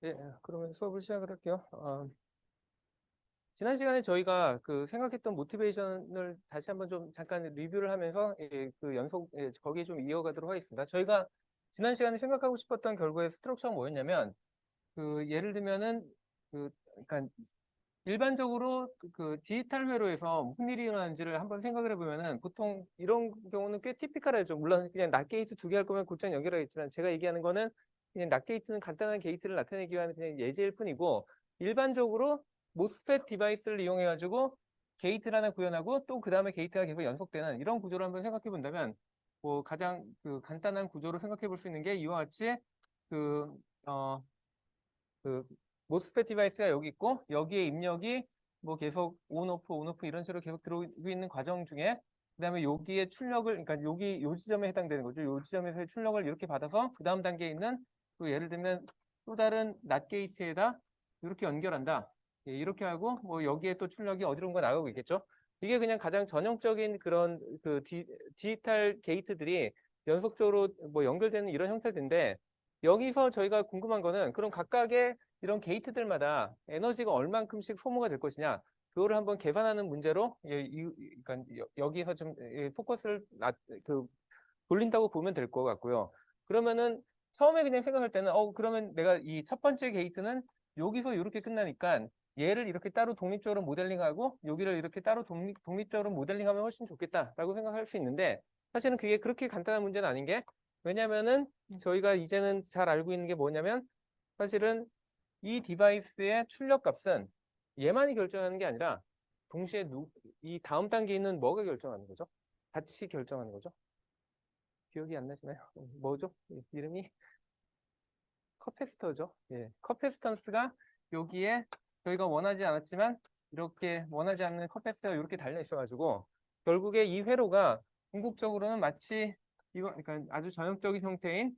예, 그러면 수업을 시작을 할게요. 지난 시간에 저희가 그 생각했던 모티베이션을 다시 한번 좀 잠깐 리뷰를 하면서 그 연속 거기에 좀 이어가도록 하겠습니다. 저희가 지난 시간에 생각하고 싶었던 결국의 스트럭처가 뭐였냐면 그 예를 들면은 그 그러니까 일반적으로 그 디지털 회로에서 무슨 일이 일어나는지를 한번 생각을 해보면은 보통 이런 경우는 꽤 티피컬하죠. 물론 그냥 낫 게이트 두 개 할 거면 곧장 연결하겠지만 제가 얘기하는 거는 그냥 낫 게이트는 간단한 게이트를 나타내기 위한 그냥 예제일 뿐이고 일반적으로 모스펫 디바이스를 이용해 가지고 게이트를 하나 구현하고 또 그 다음에 게이트가 계속 연속되는 이런 구조를 한번 생각해 본다면 뭐 가장 그 간단한 구조로 생각해 볼 수 있는 게 이와 같이 그 어, 그 모스펫 디바이스가 여기 있고 여기에 입력이 뭐 계속 온오프 이런 식으로 계속 들어오고 있는 과정 중에 그다음에 여기에 출력을 그러니까 여기 요 지점에 해당되는 거죠. 요 지점에서의 출력을 이렇게 받아서 그 다음 단계에 있는 또 예를 들면 또 다른 낫 게이트에다 이렇게 연결한다. 예, 이렇게 하고 뭐 여기에 또 출력이 어디론가 나가고 있겠죠. 이게 그냥 가장 전형적인 그런 그 디지털 게이트들이 연속적으로 뭐 연결되는 이런 형태인데 여기서 저희가 궁금한 거는 그럼 각각의 이런 게이트들마다 에너지가 얼만큼씩 소모가 될 것이냐 그거를 한번 계산하는 문제로 그러니까 여기서 좀 포커스를 그 돌린다고 보면 될 것 같고요. 그러면은 처음에 그냥 생각할 때는 그러면 내가 이 첫 번째 게이트는 여기서 이렇게 끝나니까 얘를 이렇게 따로 독립적으로 모델링하고 여기를 이렇게 따로 독립적으로 모델링하면 훨씬 좋겠다라고 생각할 수 있는데 사실은 그게 그렇게 간단한 문제는 아닌 게 왜냐면은 저희가 이제는 잘 알고 있는 게 뭐냐면 사실은 이 디바이스의 출력 값은 얘만이 결정하는 게 아니라 동시에 이 다음 단계에 있는 뭐가 결정하는 거죠? 같이 결정하는 거죠? 기억이 안 나시나요? 뭐죠? 이름이 커패시터죠. 예, 커패시턴스가 여기에 저희가 원하지 않았지만 이렇게 원하지 않는 커패시터가 이렇게 달려 있어가지고 결국에 이 회로가 궁극적으로는 마치 이거 그러니까 아주 전형적인 형태인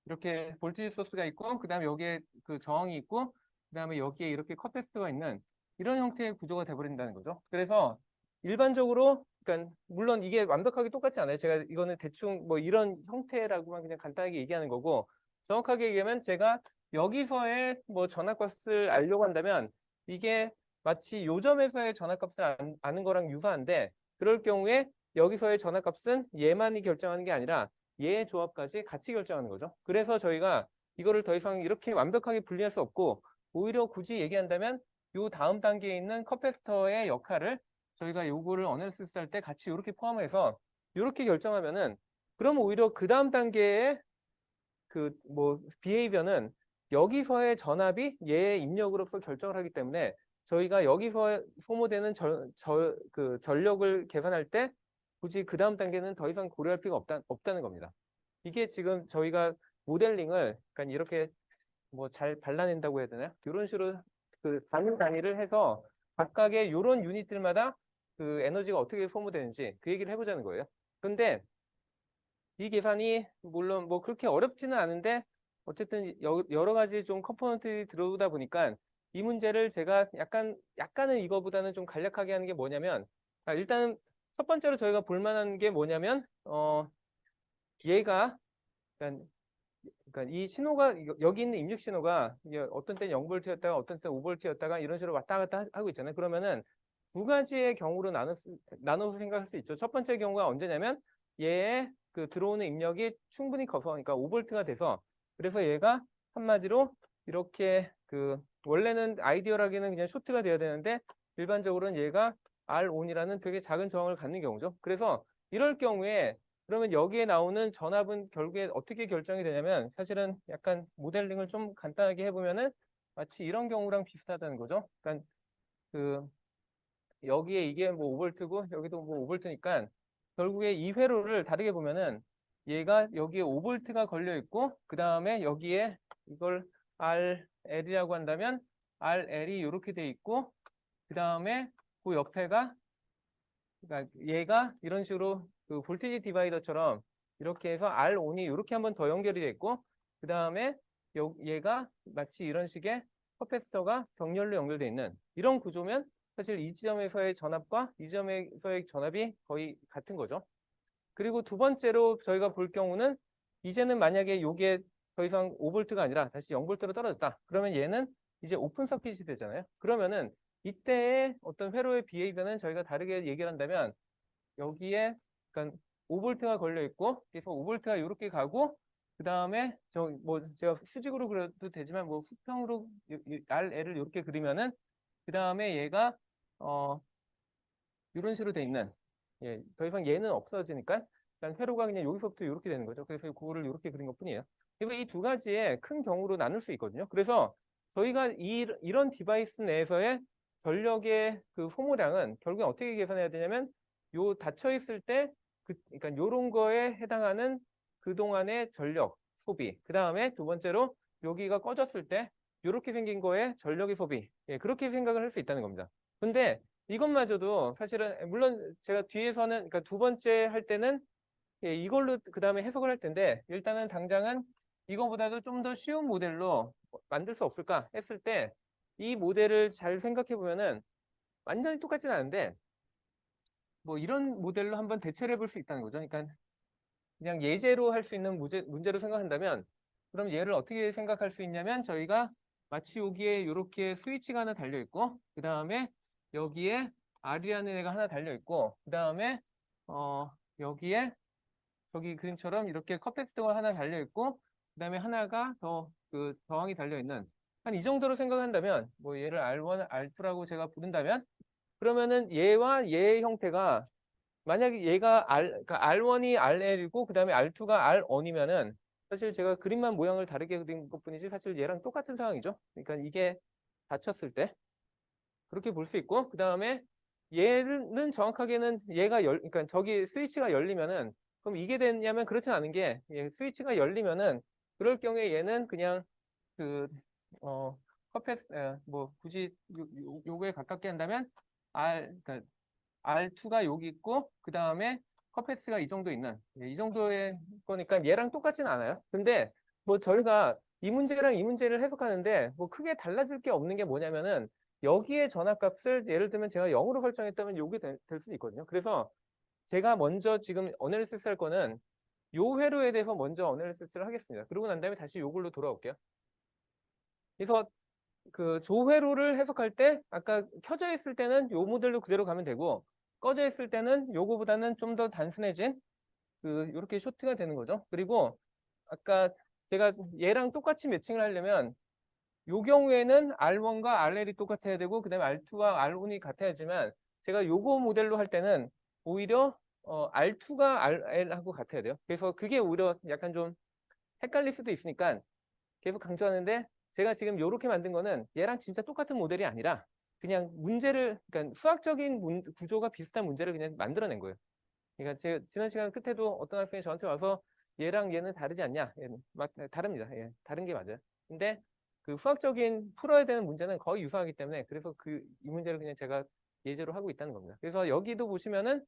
이렇게 볼티지 소스가 있고 그다음에 여기에 그 저항이 있고 그다음에 여기에 이렇게 커패시터가 있는 이런 형태의 구조가 돼버린다는 거죠. 그래서 일반적으로 그러니까 물론 이게 완벽하게 똑같지 않아요. 제가 이거는 대충 뭐 이런 형태라고만 그냥 간단하게 얘기하는 거고 정확하게 얘기하면 제가 여기서의 뭐 전압값을 알려고 한다면 이게 마치 요점에서의 전압값을 아는 거랑 유사한데 그럴 경우에 여기서의 전압값은 얘만이 결정하는 게 아니라 얘의 조합까지 같이 결정하는 거죠. 그래서 저희가 이거를 더 이상 이렇게 완벽하게 분리할 수 없고 오히려 굳이 얘기한다면 요 다음 단계에 있는 커패시터의 역할을 저희가 요거를 어널리시스 할 때 같이 이렇게 포함해서 이렇게 결정하면은 그럼 오히려 그 다음 단계의 그 뭐 비헤이비어는 여기서의 전압이 얘의 입력으로서 결정을 하기 때문에 저희가 여기서 소모되는 그 전력을 계산할 때 굳이 그 다음 단계는 더 이상 고려할 필요가 없다는 겁니다. 이게 지금 저희가 모델링을 그러니까 이렇게 뭐 잘 발라낸다고 해야 되나요? 이런 식으로 그 단위를 해서 각각의 이런 유닛들마다 그 에너지가 어떻게 소모되는지 그 얘기를 해보자는 거예요. 근데 이 계산이 물론 뭐 그렇게 어렵지는 않은데 어쨌든 여러 가지 좀 컴포넌트들이 들어오다 보니까 이 문제를 제가 약간은 이거보다는 좀 간략하게 하는 게 뭐냐면 일단은 첫 번째로 저희가 볼 만한 게 뭐냐면 얘가 그러니까 이 신호가 여기 있는 입력 신호가 이게 어떤 때는 0볼트였다가 어떤 때는 5볼트였다가 이런 식으로 왔다 갔다 하고 있잖아요. 그러면은 두 가지의 경우로 나눠서 생각할 수 있죠. 첫 번째 경우가 언제냐면 얘의 그 들어오는 입력이 충분히 커서 그러니까 5볼트가 돼서 그래서 얘가 한마디로 이렇게 그 원래는 아이디어라기는 그냥 쇼트가 돼야 되는데 일반적으로는 얘가 R 온이라는 되게 작은 저항을 갖는 경우죠. 그래서 이럴 경우에 그러면 여기에 나오는 전압은 결국에 어떻게 결정이 되냐면 사실은 약간 모델링을 좀 간단하게 해보면은 마치 이런 경우랑 비슷하다는 거죠. 그러니까 그 여기에 이게 뭐 5볼트고 여기도 뭐 5볼트니까 결국에 이 회로를 다르게 보면은 얘가 여기에 5볼트가 걸려 있고 그 다음에 여기에 이걸 RL이라고 한다면 RL이 이렇게 돼 있고 그 다음에 그 옆에가 그러니까 얘가 이런 식으로 그 볼테이지 디바이더처럼 이렇게 해서 R 온이 이렇게 한번 더 연결이 돼 있고 그 다음에 얘가 마치 이런 식의 커패시터가 병렬로 연결되어 있는 이런 구조면 사실 이 지점에서의 전압과 이 지점에서의 전압이 거의 같은 거죠. 그리고 두 번째로 저희가 볼 경우는 이제는 만약에 이게 더 이상 5V가 아니라 다시 0V로 떨어졌다. 그러면 얘는 이제 오픈 서킷이 되잖아요. 그러면은 이때의 어떤 회로의 비헤이비어는 저희가 다르게 얘기를 한다면 여기에 그러니까 5V가 걸려 있고 그래서 5V가 이렇게 가고 그 다음에 저 뭐 제가 수직으로 그려도 되지만 뭐 수평으로 RL을 이렇게 그리면은 그 다음에 얘가 이런 식으로 돼 있는 더 이상 얘는 없어지니까 일단 회로가 그냥 여기서부터 이렇게 되는 거죠. 그래서 그거를 이렇게 그린 것뿐이에요. 그래서 이 두 가지의 큰 경우로 나눌 수 있거든요. 그래서 저희가 이런 디바이스 내에서의 전력의 그 소모량은 결국에 어떻게 계산해야 되냐면 요 닫혀 있을 때 그러니까 요런 거에 해당하는 그동안의 전력 소비. 그 다음에 두 번째로 여기가 꺼졌을 때 이렇게 생긴 거에 전력의 소비. 그렇게 생각을 할 수 있다는 겁니다. 근데 이것마저도 사실은 물론 제가 뒤에서는 그러니까 두 번째 할 때는 이걸로 그 다음에 해석을 할 텐데 일단은 당장은 이거보다도 좀 더 쉬운 모델로 만들 수 없을까 했을 때 이 모델을 잘 생각해 보면은 완전히 똑같진 않은데 뭐 이런 모델로 한번 대체를 해볼 수 있다는 거죠. 그러니까 그냥 예제로 할 수 있는 문제로 생각한다면 그럼 얘를 어떻게 생각할 수 있냐면 저희가 마치 여기에 이렇게 스위치가 하나 달려 있고 그 다음에 여기에 R이라는 애가 하나 달려 있고 그 다음에 여기에 저기 그림처럼 이렇게 커패시터가 하나 달려 있고 그 다음에 하나가 더 그 저항이 달려 있는 한 이 정도로 생각한다면 뭐 얘를 R1, R2라고 제가 부른다면 그러면은 얘와 얘의 형태가 만약에 얘가 그러니까 R1이 RL이고 그 다음에 R2가 R1이면은 사실 제가 그림만 모양을 다르게 그린 것뿐이지 사실 얘랑 똑같은 상황이죠. 그러니까 이게 닫혔을 때 그렇게 볼 수 있고 그 다음에 얘는 정확하게는 얘가 그러니까 저기 스위치가 열리면은 그럼 이게 됐냐면 그렇진 않은 게 스위치가 열리면은 그럴 경우에 얘는 그냥 그 커패스 뭐 굳이 요거에 가깝게 한다면 그러니까 R2가 여기 있고 그 다음에 커패스가 이 정도 있는 이 정도의 거니까 얘랑 똑같진 않아요. 근데 뭐 저희가 이 문제랑 이 문제를 해석하는데 뭐 크게 달라질 게 없는 게 뭐냐면은 여기에 전압값을 예를 들면 제가 0으로 설정했다면 요게 될 수도 있거든요. 그래서 제가 먼저 지금 어널리시스 할 거는 요 회로에 대해서 먼저 어널리시스를 하겠습니다. 그러고 난 다음에 다시 요걸로 돌아올게요. 그래서 그 조회로를 해석할 때 아까 켜져 있을 때는 요 모델로 그대로 가면 되고 꺼져 있을 때는 요거보다는 좀 더 단순해진 그 이렇게 쇼트가 되는 거죠. 그리고 아까 제가 얘랑 똑같이 매칭을 하려면 요 경우에는 R1과 RL이 똑같아야 되고 그다음에 R2와 R1이 같아야지만 제가 요거 모델로 할 때는 오히려 R2가 RL하고 같아야 돼요. 그래서 그게 오히려 약간 좀 헷갈릴 수도 있으니까 계속 강조하는데 제가 지금 이렇게 만든 거는 얘랑 진짜 똑같은 모델이 아니라 그냥 문제를 그러니까 수학적인 구조가 비슷한 문제를 그냥 만들어낸 거예요. 그러니까 제가 지난 시간 끝에도 어떤 학생이 저한테 와서 얘랑 얘는 다르지 않냐? 얘는 막 다릅니다. 예, 다른 게 맞아요. 근데 그 수학적인 풀어야 되는 문제는 거의 유사하기 때문에 그래서 이 문제를 그냥 제가 예제로 하고 있다는 겁니다. 그래서 여기도 보시면은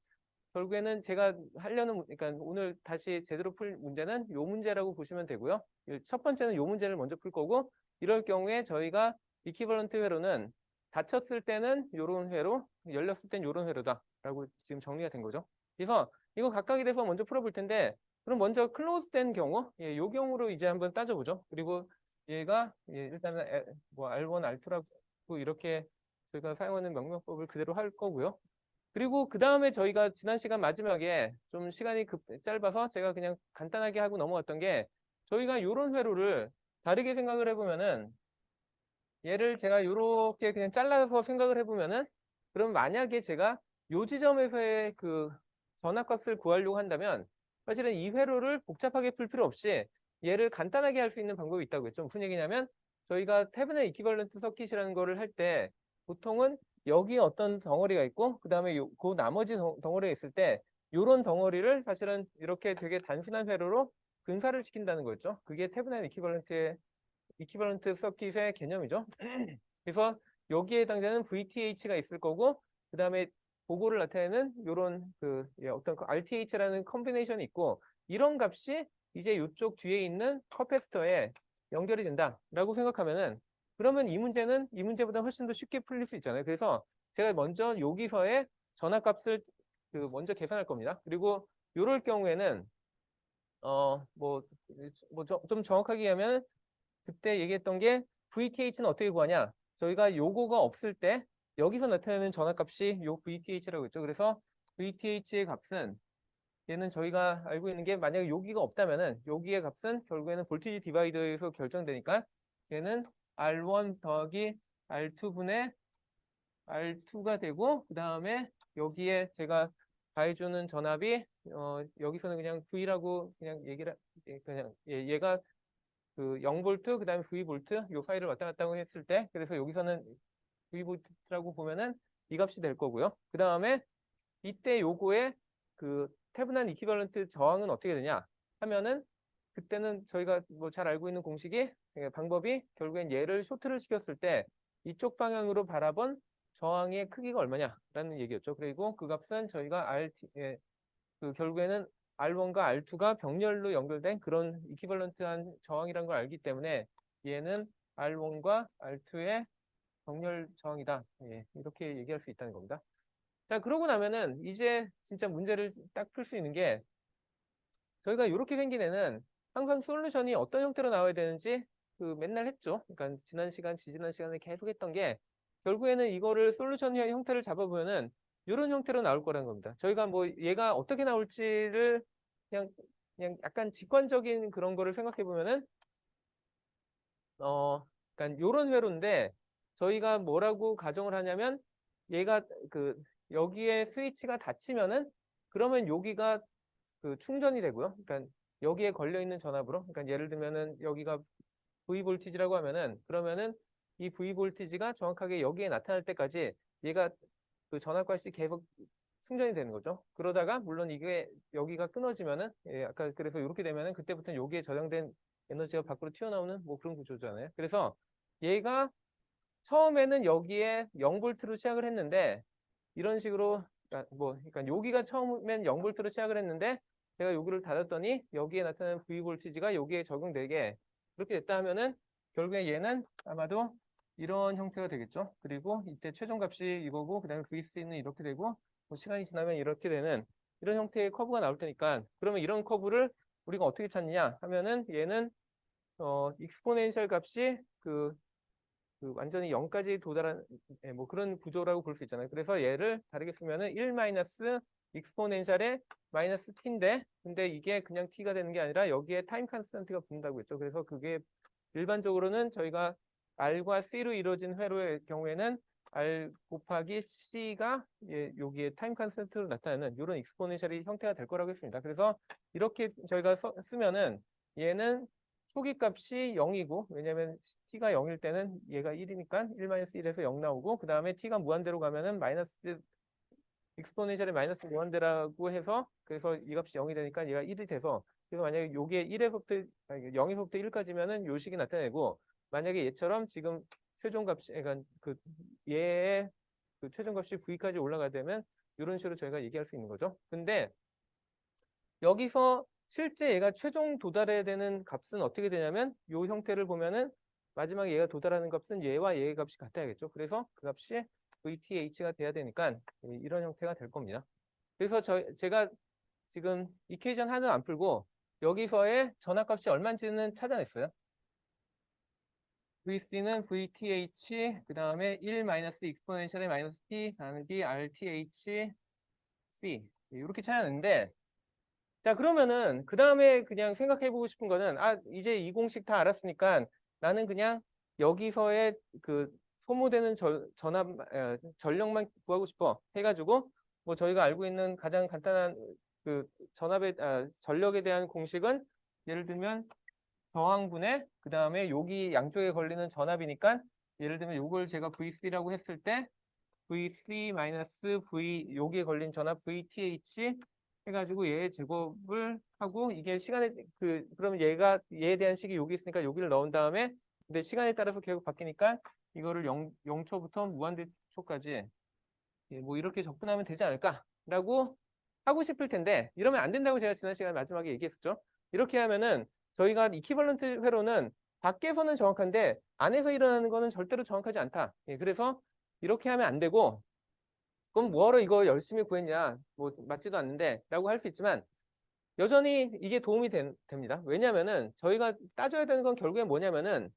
결국에는 제가 하려는 그러니까 오늘 다시 제대로 풀 문제는 요 문제라고 보시면 되고요. 첫 번째는 요 문제를 먼저 풀 거고 이럴 경우에 저희가 이퀴벌런트 회로는 닫혔을 때는 요런 회로, 열렸을 땐 요런 회로다라고 지금 정리가 된 거죠. 그래서 이거 각각에 대해서 먼저 풀어볼 텐데 그럼 먼저 클로즈된 경우, 요 경우로 이제 한번 따져보죠. 그리고 얘가 일단은 뭐 R1, R2라고 이렇게 저희가 사용하는 명명법을 그대로 할 거고요. 그리고 그 다음에 저희가 지난 시간 마지막에 좀 시간이 짧아서 제가 그냥 간단하게 하고 넘어갔던 게 저희가 이런 회로를 다르게 생각을 해보면은 얘를 제가 이렇게 그냥 잘라서 생각을 해보면은 그럼 만약에 제가 요 지점에서의 그 전압값을 구하려고 한다면 사실은 이 회로를 복잡하게 풀 필요 없이 얘를 간단하게 할 수 있는 방법이 있다고 했죠. 무슨 얘기냐면 저희가 테브넷 이퀴벌런트 서킷이라는 거를 할 때 보통은 여기에 어떤 덩어리가 있고 그 다음에 그 나머지 덩어리가 있을 때 이런 덩어리를 사실은 이렇게 되게 단순한 회로로 분사를 시킨다는 거였죠. 그게 테브넷 이퀴벌런트 서킷의 개념이죠. 그래서 여기에 해당되는 VTH가 있을 거고 그 다음에 보고를 나타내는 이런 어떤 RTH라는 컨비네이션이 있고 이런 값이 이제 이쪽 뒤에 있는 커패시터에 연결이 된다라고 생각하면은 그러면 이 문제는 이 문제보다 훨씬 더 쉽게 풀릴 수 있잖아요. 그래서 제가 먼저 여기서의 전압값을 먼저 계산할 겁니다. 그리고 이럴 경우에는 좀 정확하게 하면 그때 얘기했던 게 VTH는 어떻게 구하냐? 저희가 요거가 없을 때 여기서 나타내는 전압값이 요 VTH라고 했죠. 그래서 VTH의 값은 얘는 저희가 알고 있는 게 만약에 여기가 없다면은 여기의 값은 결국에는 볼티지 디바이더에서 결정되니까 얘는 R1 더하기 R2분의 R2가 되고 그 다음에 여기에 제가 가해주는 전압이 여기서는 그냥 V라고 그냥 그냥 얘가 그 0볼트 그다음에 V볼트 요 파일을 왔다 갔다 했을 때 그래서 여기서는 V볼트라고 보면은 이 값이 될 거고요. 그 다음에 이때 요거의 그 태분한 이퀴벌런트 저항은 어떻게 되냐 하면은 그때는 저희가 뭐 잘 알고 있는 공식이 방법이 결국엔 얘를 쇼트를 시켰을 때 이쪽 방향으로 바라본 저항의 크기가 얼마냐라는 얘기였죠. 그리고 그 값은 저희가 그 결국에는 R1과 R2가 병렬로 연결된 그런 이퀴벌런트한 저항이라는 걸 알기 때문에 얘는 R1과 R2의 병렬 저항이다. 예, 이렇게 얘기할 수 있다는 겁니다. 자, 그러고 나면은 이제 진짜 문제를 딱 풀 수 있는 게 저희가 이렇게 생긴 애는 항상 솔루션이 어떤 형태로 나와야 되는지 그 맨날 했죠. 그러니까 지지난 시간에 계속 했던 게 결국에는 이거를 솔루션 형태를 잡아보면은 이런 형태로 나올 거라는 겁니다. 저희가 뭐 얘가 어떻게 나올지를 그냥 약간 직관적인 그런 거를 생각해 보면은 그러니까 이런 회로인데 저희가 뭐라고 가정을 하냐면 얘가 그 여기에 스위치가 닫히면은 그러면 여기가 그 충전이 되고요. 그러니까 여기에 걸려 있는 전압으로 그러니까 예를 들면은 여기가 V 볼티지라고 하면은 그러면은 이 V 볼티지가 정확하게 여기에 나타날 때까지 얘가 그 전압값이 계속 충전이 되는 거죠. 그러다가 물론 이게 여기가 끊어지면은 아까 그래서 이렇게 되면은 그때부터는 여기에 저장된 에너지가 밖으로 튀어나오는 뭐 그런 구조잖아요. 그래서 얘가 처음에는 여기에 0볼트로 시작을 했는데 이런 식으로 그러니까 여기가 처음엔 0볼트로 시작을 했는데 제가 여기를 닫았더니 여기에 나타나는 V 볼티지가 여기에 적용되게 그렇게 됐다 하면은 결국에 얘는 아마도 이런 형태가 되겠죠. 그리고 이때 최종값이 이거고 그다음에 VC는 이렇게 되고 뭐 시간이 지나면 이렇게 되는 이런 형태의 커브가 나올 테니까 그러면 이런 커브를 우리가 어떻게 찾느냐 하면은 얘는 익스포넨셜 값이 그 완전히 0까지 도달한 뭐 그런 구조라고 볼 수 있잖아요. 그래서 얘를 다르게 쓰면은 1 마이너스 익스포넨셜의 마이너스 t인데 근데 이게 그냥 t가 되는 게 아니라 여기에 타임 컨스턴트가 붙는다고 했죠. 그래서 그게 일반적으로는 저희가 r과 c로 이루어진 회로의 경우에는 r 곱하기 c가 여기에 타임 컨스턴트로 나타내는 이런 익스포넨셜이 형태가 될 거라고 했습니다. 그래서 이렇게 저희가 쓰면은 얘는 초기 값이 0이고 왜냐면 t가 0일 때는 얘가 1이니까 1-1에서 0 나오고 그 다음에 t가 무한대로 가면은 마이너스 익스포넨셜의 마이너스 무한대라고 해서 그래서 이 값이 0이 되니까 얘가 1이 돼서 그래서 만약에 요게 1에서부터 0에서부터 1까지면은 요 식이 나타내고 만약에 얘처럼 지금 최종값이 그러니까 그 얘의 그 최종값이 v까지 올라가야 되면 이런 식으로 저희가 얘기할 수 있는 거죠. 근데 여기서 실제 얘가 최종 도달해야 되는 값은 어떻게 되냐면 이 형태를 보면은 마지막에 얘가 도달하는 값은 얘와 얘의 값이 같아야겠죠. 그래서 그 값이 VTH가 돼야 되니까 이런 형태가 될 겁니다. 그래서 제가 지금 이퀘이션 하나 안 풀고 여기서의 전압값이 얼마인지는 찾아냈어요. VC는 VTH 그 다음에 1 마이너스 익스포넨셜의 마이너스 T 나누기 RTH C 이렇게 찾아냈는데 자, 그러면은 그 다음에 그냥 생각해보고 싶은 거는 이제 이 공식 다 알았으니까 나는 그냥 여기서의 그 소모되는 전력만 구하고 싶어 해가지고 뭐 저희가 알고 있는 가장 간단한 그 전력에 대한 공식은 예를 들면 저항분의 그 다음에 여기 양쪽에 걸리는 전압이니까 예를 들면 요걸 제가 V3라고 했을 때 V3-V 여기에 걸린 전압 VTH 해가지고 얘의 제곱을 하고 이게 시간에 그러면 얘에 대한 식이 여기 있으니까 여기를 넣은 다음에 근데 시간에 따라서 계속 바뀌니까 이거를 0초부터 무한대초까지 뭐 이렇게 접근하면 되지 않을까라고 하고 싶을 텐데 이러면 안 된다고 제가 지난 시간에 마지막에 얘기했었죠. 이렇게 하면은 저희가 이퀴벌런트 회로는 밖에서는 정확한데 안에서 일어나는 거는 절대로 정확하지 않다. 그래서 이렇게 하면 안 되고 그럼 뭐하러 이거 열심히 구했냐 뭐 맞지도 않는데 라고 할 수 있지만 여전히 이게 도움이 됩니다. 왜냐면은 저희가 따져야 되는 건 결국엔 뭐냐면은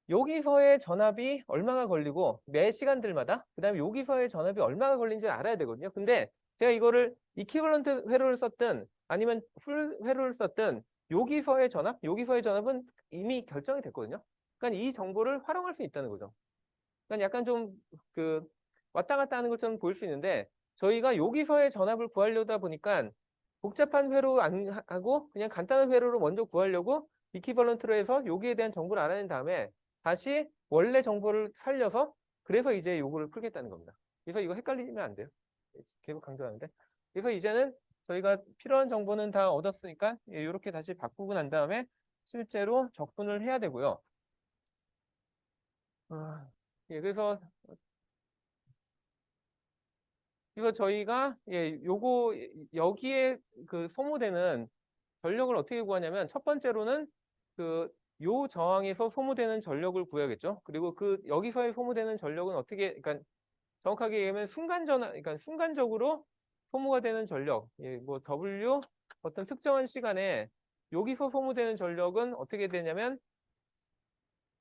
여기서의 전압이 얼마가 걸리고 매 시간들마다 그다음에 여기서의 전압이 얼마가 걸리는지 알아야 되거든요. 근데 제가 이거를 이퀴벌런트 회로를 썼든 아니면 풀 회로를 썼든 여기서의 전압은 이미 결정이 됐거든요. 그러니까 이 정보를 활용할 수 있다는 거죠. 그러니까 약간 좀 그 왔다 갔다 하는 것처럼 보일 수 있는데 저희가 여기서의 전압을 구하려다 보니까 복잡한 회로 안 하고 그냥 간단한 회로로 먼저 구하려고 이퀴벌런트로 해서 여기에 대한 정보를 알아낸 다음에 다시 원래 정보를 살려서 그래서 이제 요거를 풀겠다는 겁니다. 그래서 이거 헷갈리면 안 돼요. 계속 강조하는데. 그래서 이제는 저희가 필요한 정보는 다 얻었으니까 이렇게 다시 바꾸고 난 다음에 실제로 적분을 해야 되고요. 그래서 이거 저희가 요거 여기에 그 소모되는 전력을 어떻게 구하냐면 첫 번째로는 그 요 저항에서 소모되는 전력을 구해야겠죠. 그리고 그 여기서의 소모되는 전력은 어떻게 그러니까 정확하게 얘기하면 그러니까 순간적으로 소모가 되는 전력, 뭐 W 어떤 특정한 시간에 여기서 소모되는 전력은 어떻게 되냐면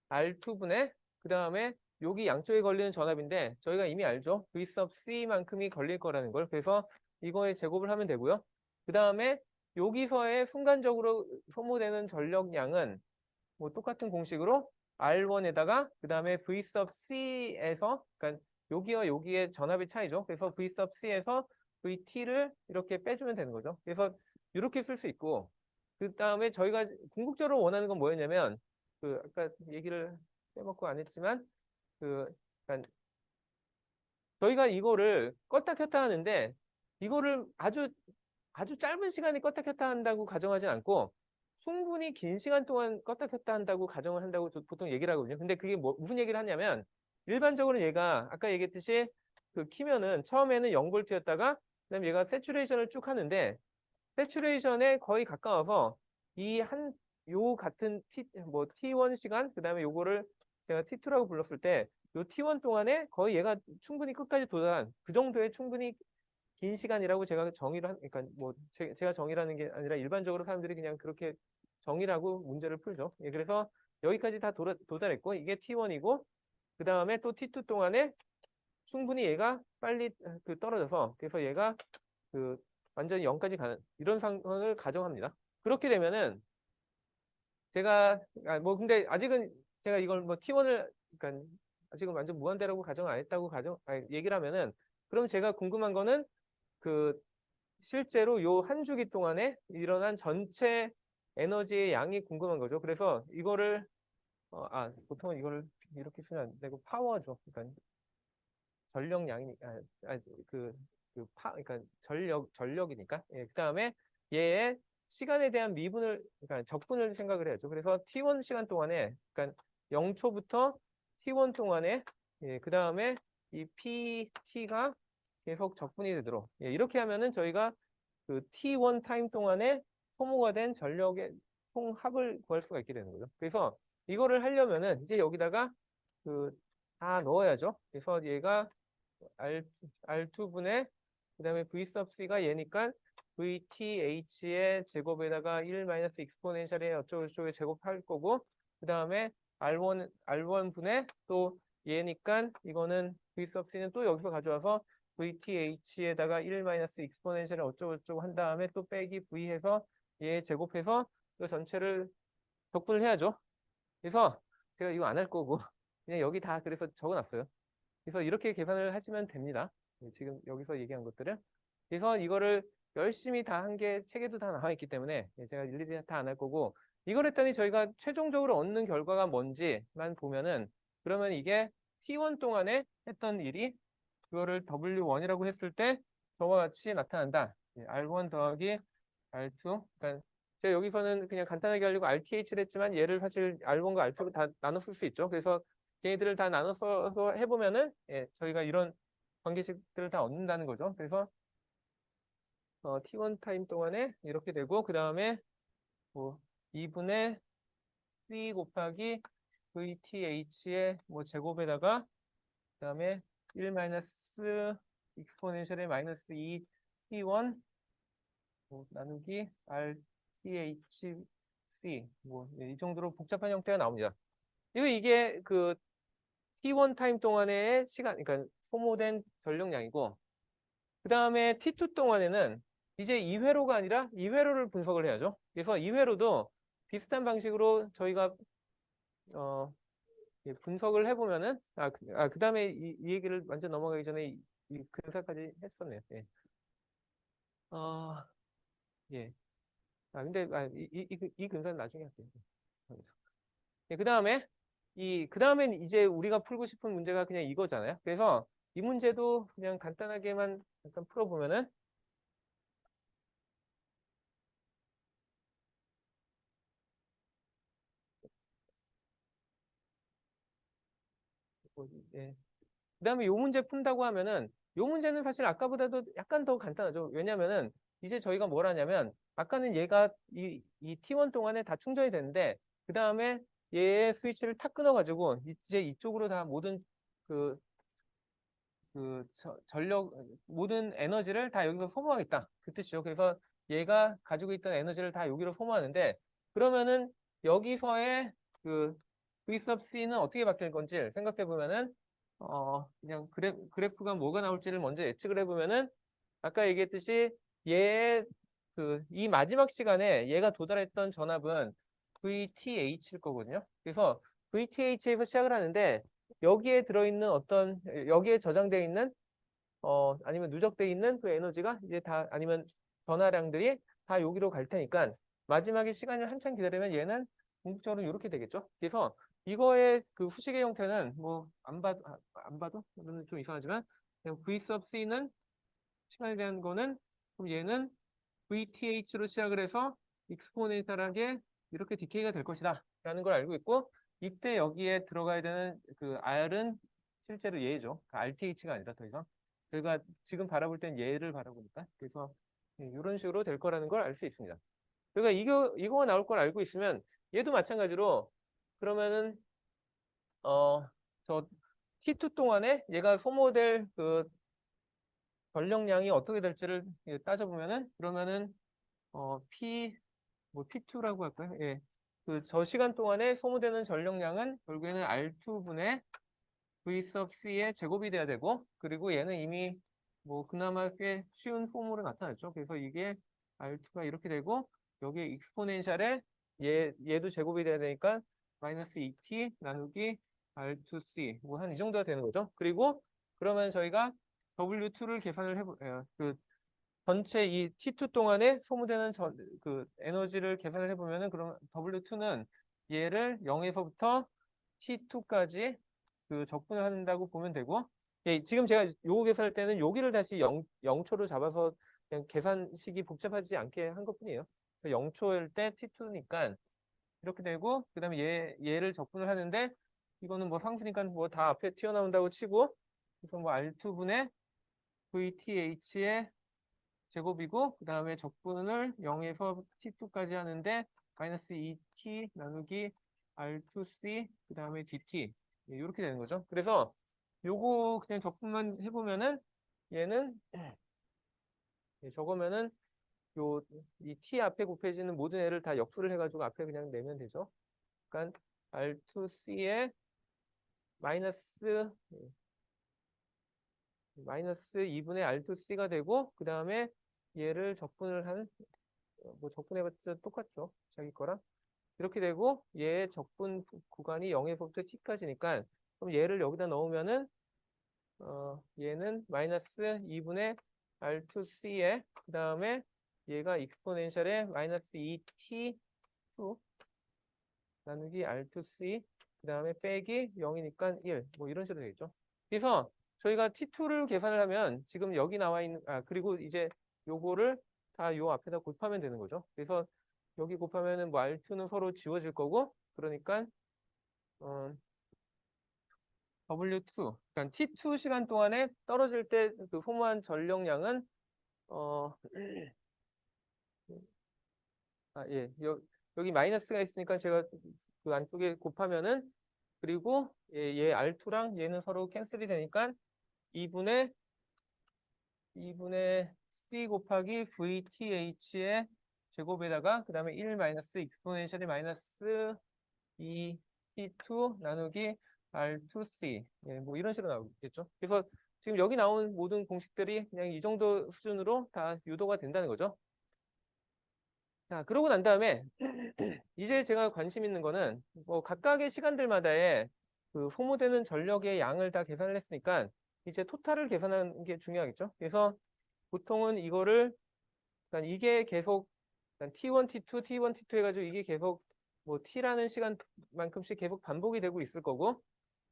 R2분의 그 다음에 여기 양쪽에 걸리는 전압인데 저희가 이미 알죠. V sub C만큼이 걸릴 거라는 걸. 그래서 이거에 제곱을 하면 되고요. 그 다음에 여기서의 순간적으로 소모되는 전력량은 뭐 똑같은 공식으로 R1에다가 그 다음에 V sub C에서 그러니까 여기와 여기의 전압의 차이죠. 그래서 V sub C에서 VT를 이렇게 빼주면 되는 거죠. 그래서 이렇게 쓸 수 있고 그 다음에 저희가 궁극적으로 원하는 건 뭐였냐면 그 아까 얘기를 빼먹고 안 했지만 그 그러니까 저희가 이거를 껐다 켰다 하는데 이거를 아주 짧은 시간에 껐다 켰다 한다고 가정하진 않고 충분히 긴 시간 동안 껐다 켰다 한다고 가정을 한다고 보통 얘기를 하거든요. 근데 그게 무슨 얘기를 하냐면 일반적으로 얘가 아까 얘기했듯이 그 키면은 처음에는 0V였다가 그다음에 얘가 세츄레이션을 쭉 하는데 세츄레이션에 거의 가까워서 요 같은 뭐 T1 시간 그다음에 요거를 제가 T2라고 불렀을 때 요 T1 동안에 거의 얘가 충분히 끝까지 도달한 그 정도의 충분히 긴 시간이라고 제가 그러니까 뭐 제가 정의라는 게 아니라 일반적으로 사람들이 그냥 그렇게 정의라고 문제를 풀죠. 그래서 여기까지 다 도달했고 이게 T1이고 그 다음에 또 T2 동안에 충분히 얘가 빨리 떨어져서 그래서 얘가 그 완전히 0까지 가는 이런 상황을 가정합니다. 그렇게 되면은 제가 뭐 근데 아직은 제가 이걸 뭐 T1을 그러니까 아직은 완전 무한대라고 가정 안 했다고 얘기를 하면은 그럼 제가 궁금한 거는 그 실제로 요 한 주기 동안에 일어난 전체 에너지의 양이 궁금한 거죠. 그래서 이거를 보통은 이거를 이렇게 쓰면 안 되고 파워죠. 그러니까 전력량이 그러니까 전력이니까. 그다음에 얘의 시간에 대한 미분을 그러니까 적분을 생각을 해야죠. 그래서 T1 시간 동안에 그러니까 0초부터 T1 동안에 그다음에 이 PT가 계속 적분이 되도록 이렇게 하면은 저희가 그 T1 타임 동안에 소모가 된 전력의 총합을 구할 수가 있게 되는 거죠. 그래서 이거를 하려면은 이제 여기다가 그 다 넣어야죠. 그래서 얘가 R2분의 그다음에 V sub C가 얘니까 VTH의 제곱에다가 1 마이너스 익스포넨셜의 어쩌고저쩌고 제곱할 거고 그다음에 R1분의 또 얘니까 이거는 V sub C는 또 여기서 가져와서 VTH에다가 1 마이너스 익스포넨셜을 어쩌고저쩌고 한 다음에 또 빼기 V 해서 얘 제곱해서 이 전체를 적분을 해야죠. 그래서 제가 이거 안 할 거고 그냥 여기 다 그래서 적어놨어요. 그래서 이렇게 계산을 하시면 됩니다. 지금 여기서 얘기한 것들을. 그래서 이거를 열심히 다 한 게 책에도 다 나와 있기 때문에 제가 일일이 다 안 할 거고 이걸 했더니 저희가 최종적으로 얻는 결과가 뭔지만 보면은 그러면 이게 T1 동안에 했던 일이 그거를 W1이라고 했을 때 저와 같이 나타난다. R1 더하기 R2. 그러니까 제가 여기서는 그냥 간단하게 하려고 RTH를 했지만 얘를 사실 R1과 R2로 다 나눠 쓸 수 있죠. 그래서 걔네들을 다 나눠 써서 해보면은 저희가 이런 관계식들을 다 얻는다는 거죠. 그래서 T1 타임 동안에 이렇게 되고 그 다음에 뭐 2분의 C 곱하기 VTH의 뭐 제곱에다가 그 다음에 1 마이너스 익스포넨셜의 마이너스 2 T1 뭐 나누기 RTHC 뭐 이 정도로 복잡한 형태가 나옵니다. 이게 그 T1 타임 동안의 시간, 그러니까 소모된 전력량이고, 그 다음에 T2 동안에는 이제 2회로가 아니라 2회로를 분석을 해야죠. 그래서 2회로도 비슷한 방식으로 저희가 예, 분석을 해보면은 그 다음에 이 얘기를 완전 넘어가기 전에 이 근사까지 했었네요. 예. 어, 예. 근데 이 근사는 나중에 할게요. 예, 그 다음엔 이제 우리가 풀고 싶은 문제가 그냥 이거잖아요. 그래서 이 문제도 그냥 간단하게만 잠깐 풀어보면은 예. 그다음에 요 문제 푼다고 하면은 요 문제는 사실 아까보다도 약간 더 간단하죠. 왜냐면은 이제 저희가 뭘 하냐면 아까는 얘가 이 T1 동안에 다 충전이 되는데 그 다음에 얘의 스위치를 탁 끊어가지고 이제 이쪽으로 다 모든 그, 전력 모든 에너지를 다 여기서 소모하겠다 그 뜻이죠. 그래서 얘가 가지고 있던 에너지를 다 여기로 소모하는데 그러면은 여기서의 그 V sub C는 어떻게 바뀔 건지 생각해 보면은 그냥 그래프가 뭐가 나올지를 먼저 예측을 해보면은 아까 얘기했듯이 얘의 이 마지막 시간에 얘가 도달했던 전압은 VTH일 거거든요. 그래서 VTH에서 시작을 하는데 여기에 들어있는 여기에 저장되어 있는 아니면 누적되어 있는 그 에너지가 이제 다 아니면 전하량들이 다 여기로 갈 테니까 마지막에 시간을 한참 기다리면 얘는 궁극적으로 이렇게 되겠죠. 그래서 이거의 그 후식의 형태는 뭐 안 봐도 이거는 좀 이상하지만 그냥 V sub C는 시간에 대한 거는 그럼 얘는 VTH로 시작을 해서 익스포넨셜하게 이렇게 디케이가 될 것이다 라는 걸 알고 있고 이때 여기에 들어가야 되는 그 R은 실제로 얘죠. RTH가 아니라 더 이상 저희가 지금 바라볼 땐 얘를 바라보니까 그래서 이런 식으로 될 거라는 걸 알 수 있습니다. 그러니까 이거가 나올 걸 알고 있으면 얘도 마찬가지로 그러면은 저 T2 동안에 얘가 소모될 그 전력량이 어떻게 될지를 따져보면은 그러면은 P2라고 할까요? 예. 그 저 시간 동안에 소모되는 전력량은 결국에는 R2분의 V sub C의 제곱이 돼야 되고 그리고 얘는 이미 뭐 그나마 꽤 쉬운 폼으로 나타났죠. 그래서 이게 R2가 이렇게 되고 여기에 익스포넨셜에 얘도 제곱이 돼야 되니까 마이너스 2t 나누기 R2C 뭐 한 이 정도가 되는 거죠. 그리고 그러면 저희가 W2를 계산을 그 전체 이 T2 동안에 소모되는 그 에너지를 계산을 해보면은 그럼 W2는 얘를 0에서부터 T2까지 그 적분을 한다고 보면 되고 예, 지금 제가 요거 계산할 때는 여기를 다시 0초로 잡아서 그냥 계산식이 복잡하지 않게 한 것뿐이에요. 0초일 때 T2니까 이렇게 되고 그다음에 얘를 적분을 하는데 이거는 뭐 상수니까 뭐 다 앞에 튀어나온다고 치고 그래서 뭐 R2분의 VTH의 제곱이고 그 다음에 적분을 0에서 T2까지 하는데 마이너스 2T 나누기 R2C 그 다음에 DT 이렇게 되는 거죠. 그래서 요거 그냥 적분만 해보면은 얘는 저거면은 이 T 앞에 곱해지는 모든 애를 다 역수를 해가지고 앞에 그냥 내면 되죠. 그러니까 R2C에 마이너스 마이너스 2분의 R2C가 되고 그 다음에 얘를 적분을 한 뭐 적분해봤자 똑같죠. 자기 거랑. 이렇게 되고 얘의 적분 구간이 0에서부터 t까지니까 그럼 얘를 여기다 넣으면은 얘는 마이너스 2분의 R2C에 그 다음에 얘가 익스포넨셜에 마이너스 2T2 나누기 R2C 그 다음에 빼기 0이니까 1 뭐 이런 식으로 되겠죠. 그래서 저희가 T2를 계산을 하면 지금 여기 나와 있는 그리고 이제 요거를 다 요 앞에다 곱하면 되는 거죠. 그래서 여기 곱하면은 뭐 R2는 서로 지워질 거고 그러니까 어, W2 그러니까 T2 시간 동안에 떨어질 때 그 소모한 전력량은 어, 예. 여기 마이너스가 있으니까 제가 그 안쪽에 곱하면은 그리고 얘 R2랑 얘는 서로 캔슬이 되니까 2분의 C 곱하기 VTH의 제곱에다가 그 다음에 1 마이너스 익스포넨셜이 마이너스 2T2 나누기 R2C. 예, 뭐 이런 식으로 나오겠죠. 그래서 지금 여기 나온 모든 공식들이 그냥 이 정도 수준으로 다 유도가 된다는 거죠. 자, 그러고 난 다음에 이제 제가 관심 있는 거는 뭐 각각의 시간들마다의 그 소모되는 전력의 양을 다 계산을 했으니까 이제 토탈을 계산하는 게 중요하겠죠. 그래서 보통은 이거를 그러니까 이게 계속 그러니까 T1, T2, T1, T2 해가지고 이게 계속 뭐 T라는 시간만큼씩 계속 반복이 되고 있을 거고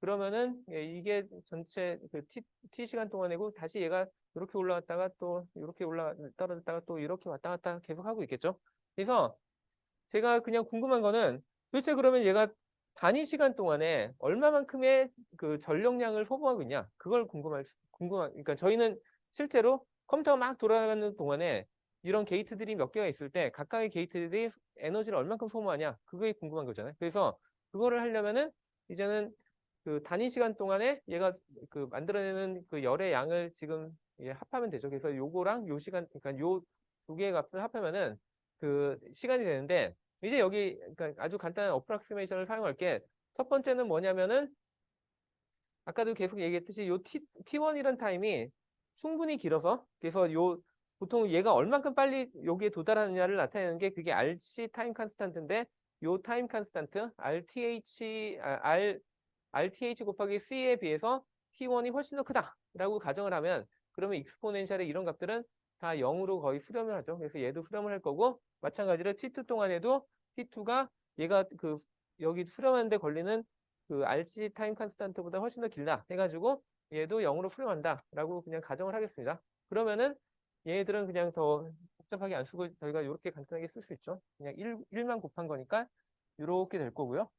그러면은 예, 이게 전체 그 T 시간 동안이고 다시 얘가 이렇게 올라갔다가 또 이렇게 떨어졌다가 또 이렇게 왔다 갔다 계속 하고 있겠죠. 그래서 제가 그냥 궁금한 거는 도대체 그러면 얘가 단위 시간 동안에 얼마만큼의 그 전력량을 소모하고 있냐? 그걸 그러니까 저희는 실제로 컴퓨터가 막 돌아가는 동안에 이런 게이트들이 몇 개가 있을 때 각각의 게이트들이 에너지를 얼마큼 소모하냐? 그게 궁금한 거잖아요. 그래서 그거를 하려면은 이제는 그 단위 시간 동안에 얘가 그 만들어내는 그 열의 양을 지금 예, 합하면 되죠. 그래서 요거랑 요 시간, 그러니까 요 두 개의 값을 합하면은 그 시간이 되는데 이제 여기 그러니까 아주 간단한 어프락시메이션을 사용할게. 첫 번째는 뭐냐면은 아까도 계속 얘기했듯이 요 T1이란 타임이 충분히 길어서 그래서 요 보통 얘가 얼만큼 빨리 여기에 도달하느냐를 나타내는 게 그게 RC 타임 컨스탄트인데 요 타임 컨스탄트 RTH 곱하기 C에 비해서 T1이 훨씬 더 크다라고 가정을 하면 그러면 익스포넨셜의 이런 값들은 다 0으로 거의 수렴을 하죠. 그래서 얘도 수렴을 할 거고 마찬가지로 T2 동안에도 T2가 얘가 그 여기 수렴하는데 걸리는 그 RC 타임 컨스탄트보다 훨씬 더 길다 해가지고 얘도 0으로 수렴한다라고 그냥 가정을 하겠습니다. 그러면은 얘들은 그냥 더 복잡하게 안 쓰고 저희가 이렇게 간단하게 쓸 수 있죠. 그냥 1만 곱한 거니까 이렇게 될 거고요.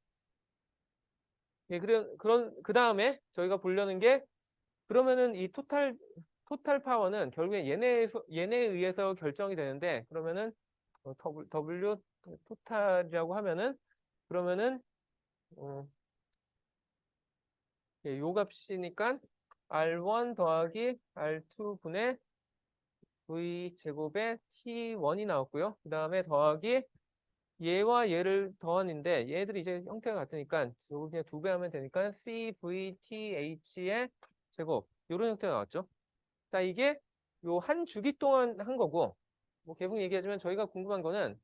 예, 그 다음에 저희가 보려는 게 그러면은 이 토탈 파워는 결국에 얘네에 의해서 결정이 되는데 그러면은 W 토탈이라고 하면은 그러면은 어, 예, 요 값이니까 R1 더하기 R2 분의 V 제곱에 T1이 나왔고요. 그 다음에 더하기 얘와 얘를 더하는데 얘들이 이제 형태가 같으니까 요거 그냥 2배 하면 되니까 CVTH의 제곱 이런 형태가 나왔죠. 자 이게 요 한 주기 동안 한 거고 뭐 계속 얘기하지만 저희가 궁금한 거는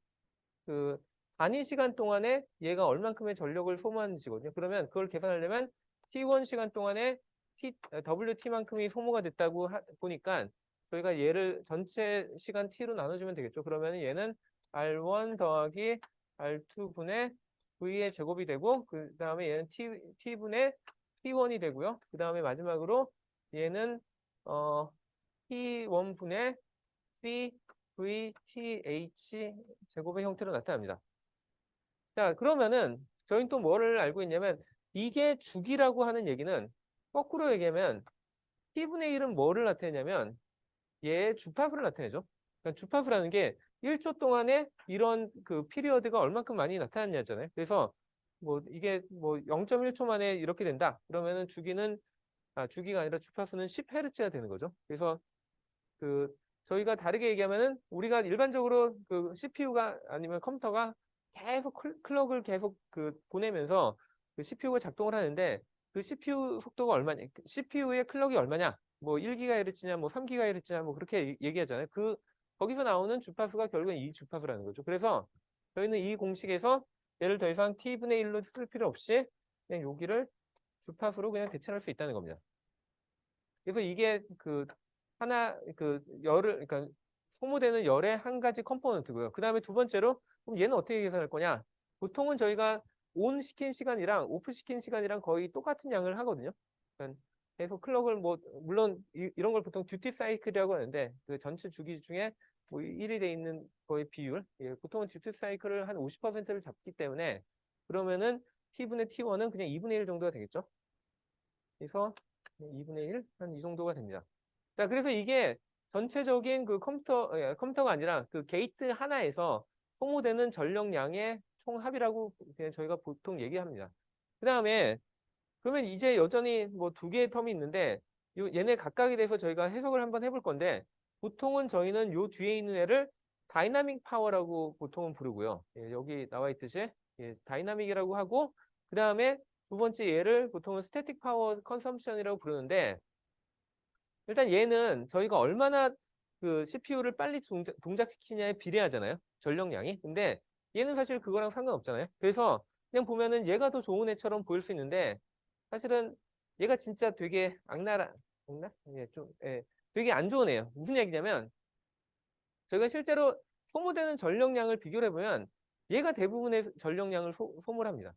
그 단위 시간 동안에 얘가 얼만큼의 전력을 소모하는지거든요. 그러면 그걸 계산하려면 T1 시간 동안에 WT만큼이 소모가 됐다고 보니까 저희가 얘를 전체 시간 T로 나눠주면 되겠죠. 그러면 얘는 R1 더하기 R2 분의 V의 제곱이 되고 그 다음에 얘는 T분의 T1이 되고요. 그 다음에 마지막으로 얘는 T1 분의 CVTH 제곱의 형태로 나타납니다. 자, 그러면은 저희는 또 뭐를 알고 있냐면 이게 주기라고 하는 얘기는 거꾸로 얘기하면 T분의 1은 뭐를 나타내냐면 얘의 주파수를 나타내죠. 그러니까 주파수라는 게 1초 동안에 이런 그 피리어드가 얼만큼 많이 나타났냐잖아요. 그래서 뭐 이게 뭐 0.1초 만에 이렇게 된다. 그러면은 주기가 아니라 주파수는 10Hz가 되는 거죠. 그래서 그 저희가 다르게 얘기하면은 우리가 일반적으로 그 CPU가 아니면 컴퓨터가 계속 클럭을 계속 그 보내면서 그 CPU가 작동을 하는데 그 CPU 속도가 얼마냐, CPU의 클럭이 얼마냐, 뭐 1GHz냐, 뭐 3GHz냐, 뭐 그렇게 얘기하잖아요. 거기서 나오는 주파수가 결국엔 이 주파수라는 거죠. 그래서 저희는 이 공식에서 얘를 더 이상 T분의 1로 쓸 필요 없이 그냥 여기를 주파수로 그냥 대체할 수 있다는 겁니다. 그래서 이게 그러니까 소모되는 열의 한 가지 컴포넌트고요. 그 다음에 두 번째로 그럼 얘는 어떻게 계산할 거냐? 보통은 저희가 온 시킨 시간이랑 오프 시킨 시간이랑 거의 똑같은 양을 하거든요. 그러니까 계속 클럭을 뭐 물론 이런 걸 보통 듀티 사이클이라고 하는데 그 전체 주기 중에 뭐 1이 돼 있는 거의 비율, 예, 보통은 듀티 사이클을 한 50%를 잡기 때문에 그러면은 T분의 T1은 그냥 2분의 1 정도가 되겠죠. 그래서 2분의 1? 한 이 정도가 됩니다. 자, 그래서 이게 전체적인 그 컴퓨터가 아니라 그 게이트 하나에서 소모되는 전력량의 총합이라고 그냥 저희가 보통 얘기합니다. 그 다음에 그러면 이제 여전히 뭐 두 개의 텀이 있는데 얘네 각각에 대해서 저희가 해석을 한번 해볼 건데 보통은 저희는 요 뒤에 있는 애를 다이나믹 파워라고 보통은 부르고요. 예, 여기 나와 있듯이 예, 다이나믹이라고 하고 그 다음에 두 번째 얘를 보통은 스태틱 파워 컨섬션이라고 부르는데 일단 얘는 저희가 얼마나 그 CPU를 빨리 동작시키냐에 비례하잖아요. 전력량이. 근데 얘는 사실 그거랑 상관없잖아요. 그래서 그냥 보면은 얘가 더 좋은 애처럼 보일 수 있는데 사실은 얘가 진짜 되게 악랄? 예, 좀, 예, 되게 안 좋은 애예요. 무슨 얘기냐면 저희가 실제로 소모되는 전력량을 비교를 해보면 얘가 대부분의 전력량을 소모합니다.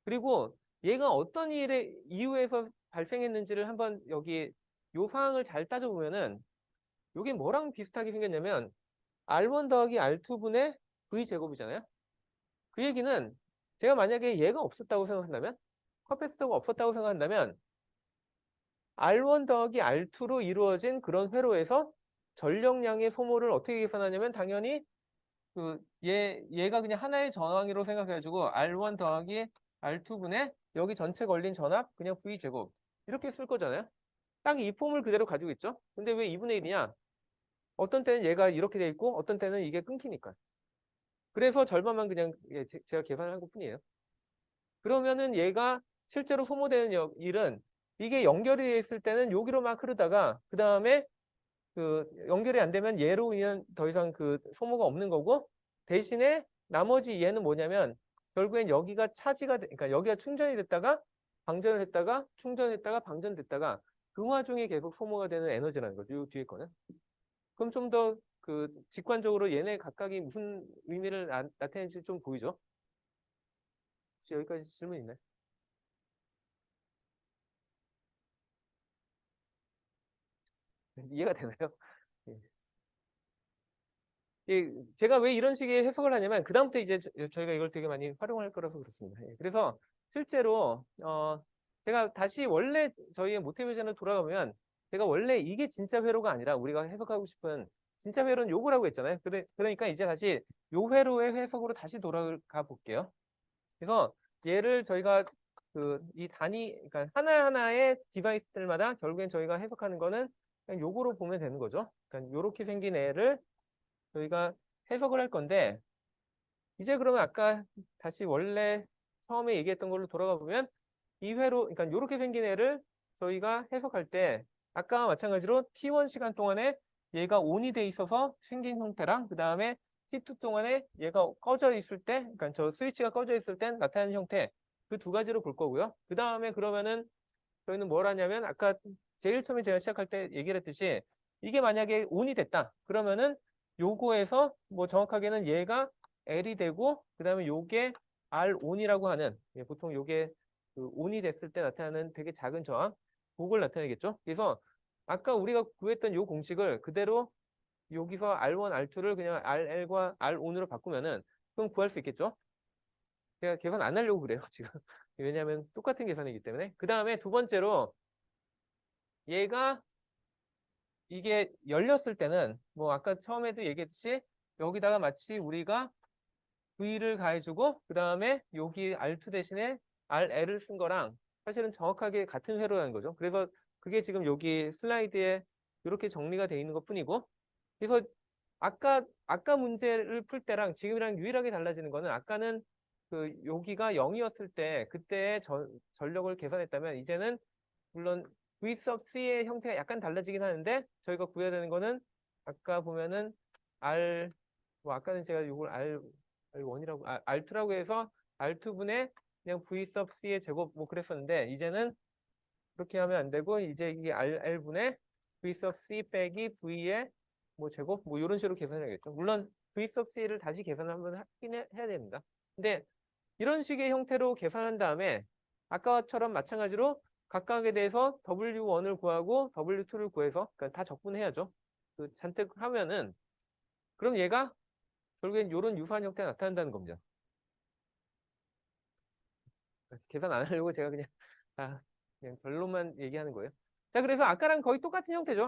그리고 얘가 어떤 일의 이유에서 발생했는지를 한번 여기 요 상황을 잘 따져보면은 이게 뭐랑 비슷하게 생겼냐면 R1 더하기 R2분의 V제곱이잖아요. 그 얘기는 제가 만약에 얘가 없었다고 생각한다면 커패시터가 없었다고 생각한다면 R1 더하기 R2로 이루어진 그런 회로에서 전력량의 소모를 어떻게 계산하냐면 당연히 얘가 그냥 하나의 전항으로 생각해가지고 R1 더하기 R2분의 여기 전체 걸린 전압 그냥 V제곱 이렇게 쓸 거잖아요. 딱 이 폼을 그대로 가지고 있죠. 근데 왜 2분의 1이냐? 어떤 때는 얘가 이렇게 돼 있고 어떤 때는 이게 끊기니까. 그래서 절반만 그냥 예, 제가 계산한 것뿐이에요. 그러면은 얘가 실제로 소모되는 일은 이게 연결이 돼 있을 때는 여기로 막 흐르다가 그 다음에 그 연결이 안 되면 얘로 인한 더 이상 그 소모가 없는 거고 대신에 나머지 얘는 뭐냐면 결국엔 여기가 그러니까 여기가 충전이 됐다가 방전을 했다가 충전했다가 방전됐다가 그 와중에 계속 소모가 되는 에너지라는 거죠. 이 뒤에 거는. 그럼 좀 더 그 직관적으로 얘네 각각이 무슨 의미를 나타내는지 좀 보이죠? 혹시 여기까지 질문 있나요? 이해가 되나요? 예. 제가 왜 이런 식의 해석을 하냐면 그다음부터 이제 저희가 이걸 되게 많이 활용할 거라서 그렇습니다. 예, 그래서 실제로 제가 다시 원래 저희의 모티베이션을 돌아가면 제가 원래 이게 진짜 회로가 아니라 우리가 해석하고 싶은 진짜 회로는 요거라고 했잖아요. 그러니까 이제 다시 요 회로의 해석으로 다시 돌아가 볼게요. 그래서 얘를 저희가 이 그러니까 하나하나의 디바이스들마다 결국엔 저희가 해석하는 거는 그냥 요거로 보면 되는 거죠. 그러니까 요렇게 생긴 애를 저희가 해석을 할 건데 이제 그러면 아까 다시 원래 처음에 얘기했던 걸로 돌아가 보면 이 회로 그러니까 이렇게 생긴 애를 저희가 해석할 때 아까와 마찬가지로 T1 시간 동안에 얘가 온이 돼 있어서 생긴 형태랑 그 다음에 T2 동안에 얘가 꺼져 있을 때 그러니까 저 스위치가 꺼져 있을 땐 나타나는 형태 그 두 가지로 볼 거고요. 그 다음에 그러면은 저희는 뭘 하냐면 아까 제일 처음에 제가 시작할 때 얘기를 했듯이 이게 만약에 온이 됐다. 그러면은 요거에서 뭐 정확하게는 얘가 L이 되고 그다음에 요게 R 온이라고 하는 예, 보통 요게 그 온이 됐을 때 나타나는 되게 작은 저항 그걸 나타내겠죠. 그래서 아까 우리가 구했던 요 공식을 그대로 여기서 R1, R2를 그냥 RL과 R 온으로 바꾸면은 그럼 구할 수 있겠죠. 제가 계산 안 하려고 그래요, 지금. 왜냐하면 똑같은 계산이기 때문에. 그 다음에 두 번째로 얘가 이게 열렸을 때는 뭐 아까 처음에도 얘기했듯이 여기다가 마치 우리가 V를 가해주고 그 다음에 여기 R2 대신에 RL을 쓴 거랑 사실은 정확하게 같은 회로라는 거죠. 그래서 그게 지금 여기 슬라이드에 이렇게 정리가 되어 있는 것 뿐이고 그래서 아까 문제를 풀 때랑 지금이랑 유일하게 달라지는 거는 아까는 여기가 0이었을 때 그때의 전력을 계산했다면 이제는 물론 V sub C의 형태가 약간 달라지긴 하는데 저희가 구해야 되는 거는 아까 보면은 R 뭐 아까는 제가 이걸 R1이라고 R2라고 해서 R2분의 그냥 V sub C의 제곱 뭐 그랬었는데 이제는 그렇게 하면 안 되고 이제 이게 RL분의 V sub C 빼기 V의 뭐 제곱 뭐 이런 식으로 계산해야겠죠. 물론 V sub C를 다시 계산을 한번 하긴 해야 됩니다. 근데 이런 식의 형태로 계산한 다음에 아까처럼 마찬가지로 각각에 대해서 W1을 구하고 W2를 구해서 그러니까 다 적분해야죠. 잔뜩 하면은 그럼 얘가 결국엔 이런 유사한 형태가 나타난다는 겁니다. 계산 안 하려고 제가 그냥 결론만 얘기하는 거예요. 자, 그래서 아까랑 거의 똑같은 형태죠.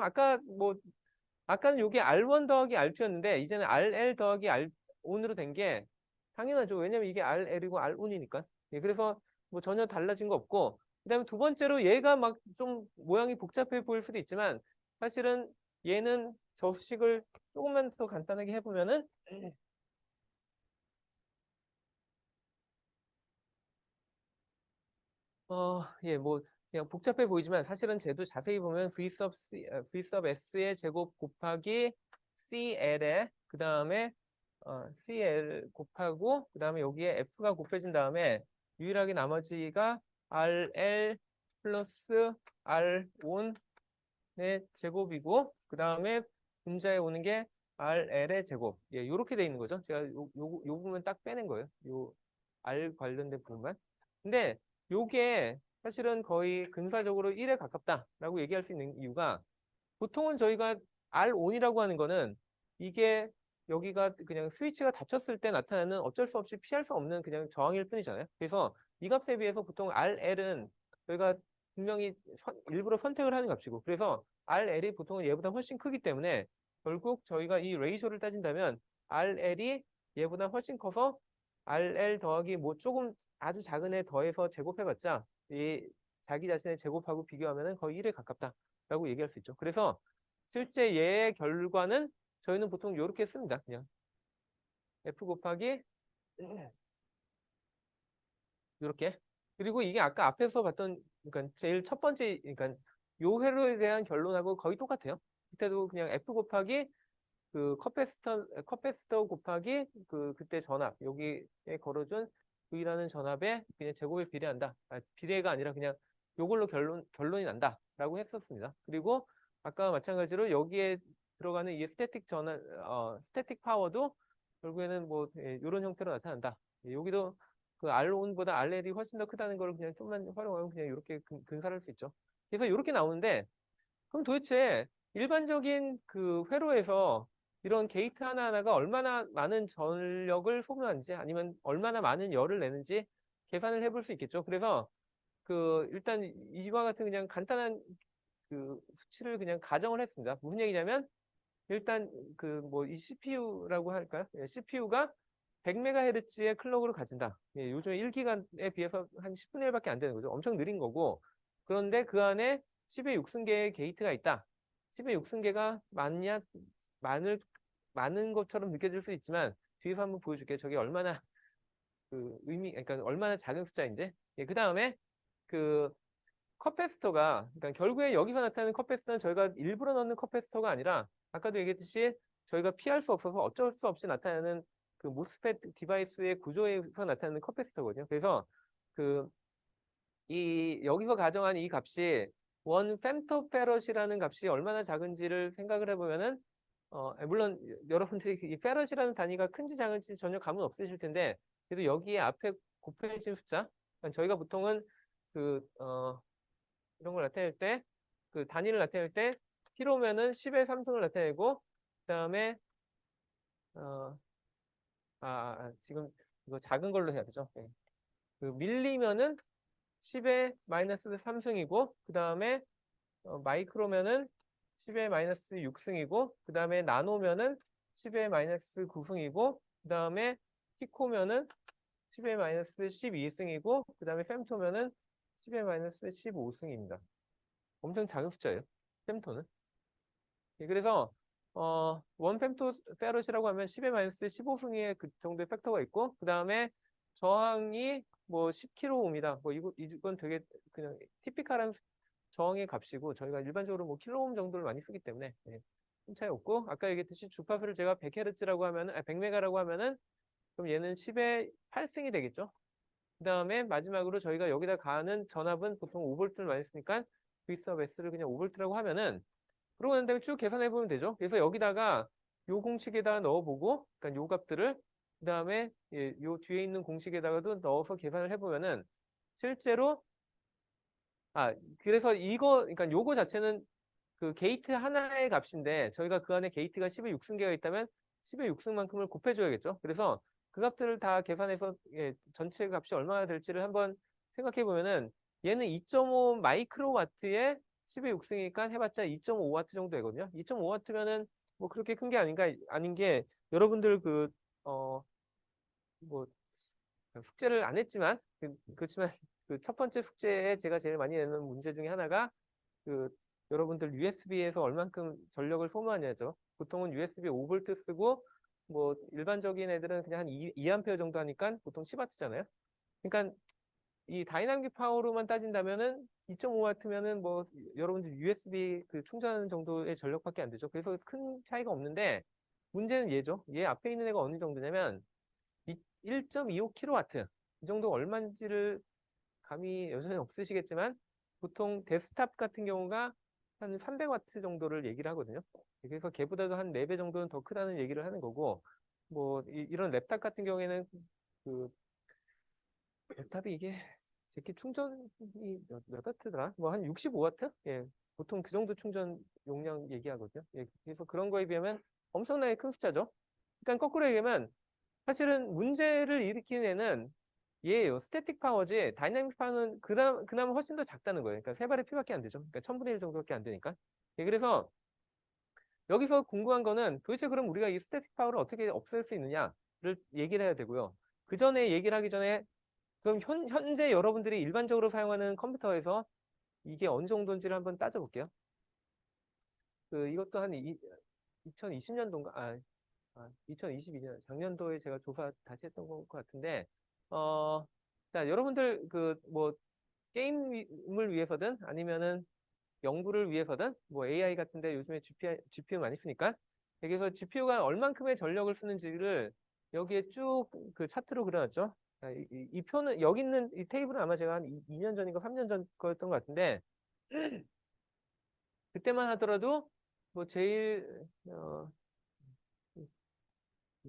아까는 이게 R1 더하기 R2였는데 이제는 RL 더하기 R 온으로 된 게 당연하죠. 왜냐면 이게 RL이고 R온이니까. 예, 그래서 뭐 전혀 달라진 거 없고 그다음에 두 번째로 얘가 막 좀 모양이 복잡해 보일 수도 있지만 사실은 얘는 저 수식을 조금만 더 간단하게 해보면은 예, 뭐 그냥 복잡해 보이지만 사실은 쟤도 자세히 보면 v sub s의 제곱 곱하기 CL에 그 다음에 CL 곱하고 그 다음에 여기에 F가 곱해진 다음에 유일하게 나머지가 RL 플러스 R1의 제곱이고 그 다음에 분자에 오는 게 RL의 제곱. 예, 요렇게 돼 있는 거죠. 제가 요 부분 딱 빼낸 거예요. 요 R 관련된 부분만. 근데 요게 사실은 거의 근사적으로 1에 가깝다라고 얘기할 수 있는 이유가 보통은 저희가 R 온이라고 하는 거는 이게 여기가 그냥 스위치가 닫혔을 때 나타나는 어쩔 수 없이 피할 수 없는 그냥 저항일 뿐이잖아요. 그래서 이 값에 비해서 보통 RL은 저희가 분명히 일부러 선택을 하는 값이고 그래서 RL이 보통은 얘보다 훨씬 크기 때문에 결국 저희가 이 레이쇼를 따진다면 RL이 얘보다 훨씬 커서 RL 더하기 뭐 조금 아주 작은 애 더해서 제곱해봤자 이 자기 자신의 제곱하고 비교하면 거의 1에 가깝다라고 얘기할 수 있죠. 그래서 실제 얘의 결과는 저희는 보통 이렇게 씁니다. 그냥 F 곱하기 이렇게. 그리고 이게 아까 앞에서 봤던 그러니까 제일 첫 번째 그러니까 요 회로에 대한 결론하고 거의 똑같아요. 그때도 그냥 F 곱하기 그 컵패스터 곱하기 그 그때 전압 여기에 걸어준 V라는 전압에 그냥 제곱에 비례한다. 비례가 아니라 그냥 요걸로 결론이 난다라고 했었습니다. 그리고 아까 마찬가지로 여기에 들어가는 이 스태틱 파워도 결국에는 뭐 이런 형태로 나타난다. 예, 여기도 그 R1보다 RL이 훨씬 더 크다는 걸 그냥 좀만 활용하면 그냥 이렇게 근사할 수 있죠. 그래서 이렇게 나오는데 그럼 도대체 일반적인 그 회로에서 이런 게이트 하나하나가 얼마나 많은 전력을 소모하는지 아니면 얼마나 많은 열을 내는지 계산을 해볼 수 있겠죠. 그래서 그 일단 이와 같은 그냥 간단한 그 수치를 그냥 가정을 했습니다. 무슨 얘기냐면 일단 그 뭐 이 CPU라고 할까요? CPU가 100MHz의 클럭으로 가진다. 예, 요즘 1기가에 비해서 한 10분의 1밖에 안 되는 거죠. 엄청 느린 거고. 그런데 그 안에 10의 6승계의 게이트가 있다. 10의 6승계가 많을, 많은 것처럼 느껴질 수 있지만 뒤에서 한번 보여줄게요. 저게 얼마나 그러니까 얼마나 작은 숫자인지. 예, 그 다음에 그 컵패스터가 그러니까 결국에 여기서 나타나는 컵패스터는 저희가 일부러 넣는 컵패스터가 아니라 아까도 얘기했듯이 저희가 피할 수 없어서 어쩔 수 없이 나타나는 그 모스펫 디바이스의 구조에서 나타나는 컵패스터거든요. 그래서 그 이 여기서 가정한 이 값이 원 femtofarad이라는 값이 얼마나 작은지를 생각을 해보면은 물론 여러분들이 이 페럿이라는 단위가 큰지 작은지 전혀 감은 없으실 텐데 그래도 여기에 앞에 곱해진 숫자 그러니까 저희가 보통은 그 이런 걸 나타낼 때, 그 단위를 나타낼 때, 키로면은 10의 3승을 나타내고, 그 다음에, 어, 지금 이거 작은 걸로 해야 되죠. 네. 그 밀리면은 10의 마이너스 3승이고, 그 다음에 마이크로면은 10의 마이너스 6승이고, 그 다음에 나노면은 10의 마이너스 9승이고, 그 다음에 피코면은 10의 마이너스 12승이고, 그 다음에 fem토면은 10의 마이너스 15승입니다. 엄청 작은 숫자예요. fem토는. 예, 그래서 원 fem토 페럿이라고 하면 10의 마이너스 15승의 그 정도의 팩터가 있고 그 다음에 저항이 뭐 10kΩ입니다. 뭐 이건 되게 그냥 티피컬한 저항의 값이고 저희가 일반적으로 뭐 킬로옴 정도를 많이 쓰기 때문에 큰 차이 없고 아까 얘기했듯이 주파수를 제가 100Hz라고 하면은 100메가라고 하면은 그럼 얘는 10의 8승이 되겠죠. 그 다음에 마지막으로 저희가 여기다 가는 전압은 보통 5V를 많이 쓰니까 V sub S를 그냥 5V라고 하면은 그러고 난 다음에 쭉 계산해 보면 되죠. 그래서 여기다가 요 공식에다 넣어보고, 그러니까 요 값들을 그 다음에 요 뒤에 있는 공식에다가도 넣어서 계산을 해보면은 실제로 그래서 그러니까 요거 자체는 그 게이트 하나의 값인데 저희가 그 안에 게이트가 10의 6승계가 있다면 10의 6승만큼을 곱해줘야겠죠. 그래서 그 값들을 다 계산해서 전체 값이 얼마나 될지를 한번 생각해 보면은 얘는 2.5 마이크로와트에 10의 6승이니까 해봤자 2.5와트 정도 되거든요. 2.5와트면은 뭐 그렇게 큰 게 아닌 게 여러분들 뭐 숙제를 안 했지만 그렇지만 그 첫 번째 숙제에 제가 제일 많이 내는 문제 중에 하나가 그 여러분들 USB에서 얼만큼 전력을 소모하냐죠. 보통은 USB 5V 쓰고 뭐 일반적인 애들은 그냥 한 2A 정도 하니까 보통 10W잖아요. 그러니까 이 다이나믹 파워로만 따진다면은 2.5W면은 뭐 여러분들 USB 그 충전하는 정도의 전력밖에 안 되죠. 그래서 큰 차이가 없는데 문제는 얘죠. 얘 앞에 있는 애가 어느 정도냐면 1.25kW 이 정도 얼마인지를 감이 여전히 없으시겠지만 보통 데스크탑 같은 경우가 한 300W 정도를 얘기를 하거든요. 그래서 걔보다도 한 4배 정도는 더 크다는 얘기를 하는 거고 뭐 이런 랩탑 같은 경우에는 그 랩탑이 이게 제게 충전이 몇 와트더라? 뭐 한 65W? 예. 보통 그 정도 충전 용량 얘기하거든요. 예. 그래서 그런 거에 비하면 엄청나게 큰 숫자죠. 그러니까 거꾸로 얘기하면 사실은 문제를 일으키는 애는 얘예요. 스태틱 파워지 다이나믹 파워는 그나마 훨씬 더 작다는 거예요. 그러니까 세 발의 피밖에 안 되죠. 그러니까 1000분의 1 정도밖에 안 되니까. 예, 그래서 여기서 궁금한 거는 도대체 그럼 우리가 이 스태틱 파워를 어떻게 없앨 수 있느냐를 얘기를 해야 되고요. 그 전에 얘기를 하기 전에 그럼 현재 여러분들이 일반적으로 사용하는 컴퓨터에서 이게 어느 정도인지를 한번 따져볼게요. 이것도 한 2020년도인가? 2022년 작년도에 제가 조사 다시 했던 것 같은데 자 여러분들 그 뭐 게임을 위해서든 아니면은 연구를 위해서든 뭐 AI 같은데 요즘에 GPU 많이 쓰니까 여기서 GPU가 얼만큼의 전력을 쓰는지를 여기에 쭉 그 차트로 그려놨죠. 자, 이 표는 여기 있는 이 테이블은 아마 제가 한 2년 전인가 3년 전 거였던 것 같은데 그때만 하더라도 뭐 제일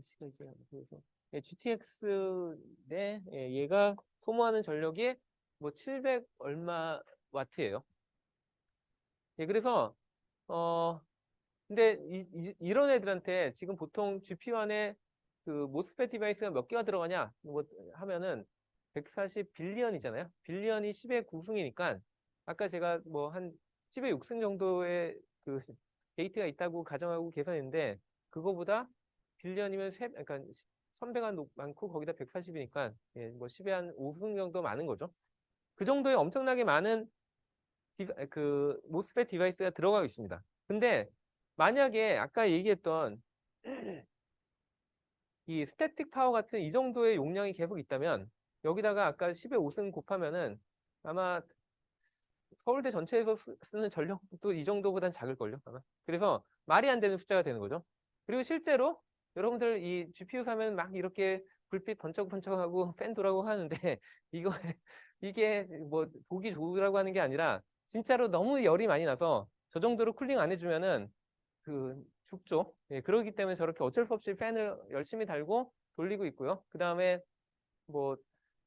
시가 이제 그래서 GTX 네 얘가 소모하는 전력이 뭐 700 얼마 와트예요. 예, 그래서 근데 이런 애들한테 지금 보통 GPU 안에 그 모스펫 디바이스가 몇 개가 들어가냐 뭐 하면은 140 빌리언이잖아요. 빌리언이 10의 9승이니까 아까 제가 뭐 한 10의 6승 정도의 그 게이트가 있다고 가정하고 계산했는데 그거보다 빌리언이면 그러니까 1000배가 많고 거기다 140이니까 예, 뭐 10의 한 5승 정도 많은 거죠. 그 정도의 엄청나게 많은 그 모스펫 디바이스가 들어가고 있습니다. 근데 만약에 아까 얘기했던 이 스태틱 파워 같은 이 정도의 용량이 계속 있다면 여기다가 아까 10의 5승 곱하면은 아마 서울대 전체에서 쓰는 전력도 이 정도보단 작을걸요, 아마. 그래서 말이 안 되는 숫자가 되는 거죠. 그리고 실제로 여러분들 이 GPU 사면 막 이렇게 불빛 번쩍번쩍하고 팬 돌아가고 하는데 이거 이게 뭐 보기 좋으라고 하는 게 아니라 진짜로 너무 열이 많이 나서 저 정도로 쿨링 안 해주면은 그 죽죠. 예, 그러기 때문에 저렇게 어쩔 수 없이 팬을 열심히 달고 돌리고 있고요. 그 다음에 뭐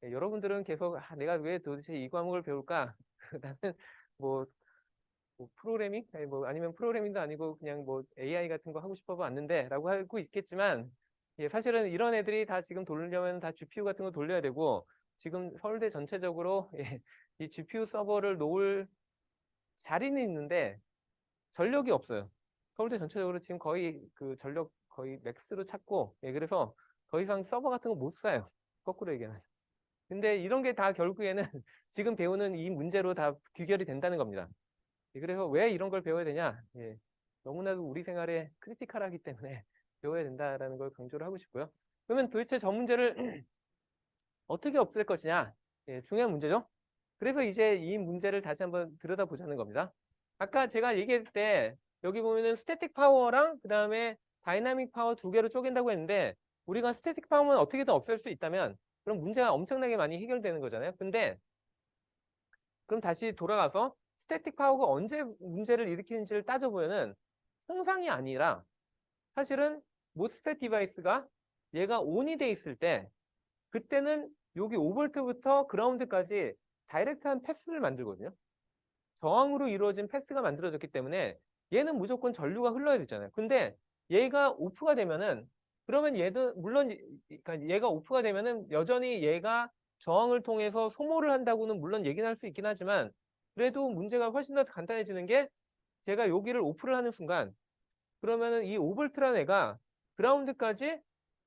여러분들은 계속 내가 왜 도대체 이 과목을 배울까? 나는 뭐, 프로그래밍? 아니, 뭐 아니면 프로그래밍도 아니고 그냥 뭐 AI 같은 거 하고 싶어서 왔는데 라고 하고 있겠지만 예, 사실은 이런 애들이 다 지금 돌려면 다 GPU 같은 거 돌려야 되고 지금 서울대 전체적으로 예, 이 GPU 서버를 놓을 자리는 있는데 전력이 없어요. 서울대 전체적으로 지금 거의 그 전력 거의 맥스로 찾고 예, 그래서 더 이상 서버 같은 거 못 사요. 거꾸로 얘기하면. 근데 이런 게 다 결국에는 지금 배우는 이 문제로 다 귀결이 된다는 겁니다. 예, 그래서 왜 이런 걸 배워야 되냐? 예, 너무나도 우리 생활에 크리티컬하기 때문에 배워야 된다라는 걸 강조를 하고 싶고요. 그러면 도대체 저 문제를 어떻게 없앨 것이냐? 예, 중요한 문제죠. 그래서 이제 이 문제를 다시 한번 들여다보자는 겁니다. 아까 제가 얘기할 때 여기 보면은 스태틱 파워랑 그 다음에 다이나믹 파워 두 개로 쪼갠다고 했는데 우리가 스태틱 파워만 어떻게든 없앨 수 있다면 그럼 문제가 엄청나게 많이 해결되는 거잖아요. 근데 그럼 다시 돌아가서 스태틱 파워가 언제 문제를 일으키는지를 따져보면은 통상이 아니라 사실은 모스펫 디바이스가 얘가 온이 돼 있을 때 그때는 여기 5V부터 그라운드까지 다이렉트한 패스를 만들거든요. 저항으로 이루어진 패스가 만들어졌기 때문에 얘는 무조건 전류가 흘러야 되잖아요. 근데 얘가 오프가 되면은 그러면 얘도 물론 그러니까 얘가 오프가 되면은 여전히 얘가 저항을 통해서 소모를 한다고는 물론 얘기는 할 수 있긴 하지만 그래도 문제가 훨씬 더 간단해지는 게 제가 여기를 오프를 하는 순간 그러면은 이 5V라는 애가 그라운드까지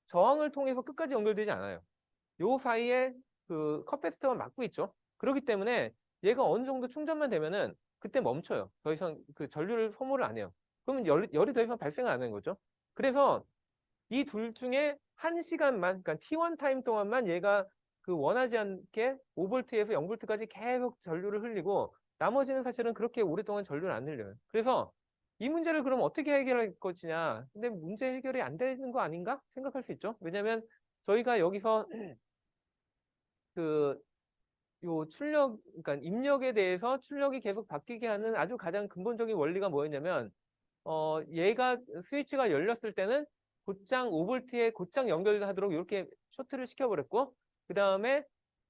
저항을 통해서 끝까지 연결되지 않아요. 요 사이에 그 컵패스터가 막고 있죠. 그렇기 때문에 얘가 어느 정도 충전만 되면은 그때 멈춰요. 더 이상 그 전류를 소모를 안 해요. 그러면 열이 더 이상 발생을 안 하는 거죠. 그래서 이 둘 중에 1시간만, 그러니까 T1 타임 동안만 얘가 그 원하지 않게 5V에서 0V까지 계속 전류를 흘리고 나머지는 사실은 그렇게 오랫동안 전류를 안 흘려요. 그래서 이 문제를 그럼 어떻게 해결할 것이냐. 근데 문제 해결이 안 되는 거 아닌가 생각할 수 있죠. 왜냐하면 저희가 여기서 그 요 출력, 그러니까 입력에 대해서 출력이 계속 바뀌게 하는 아주 가장 근본적인 원리가 뭐였냐면, 얘가 스위치가 열렸을 때는 곧장 5V에 곧장 연결하도록 이렇게 쇼트를 시켜버렸고, 그 다음에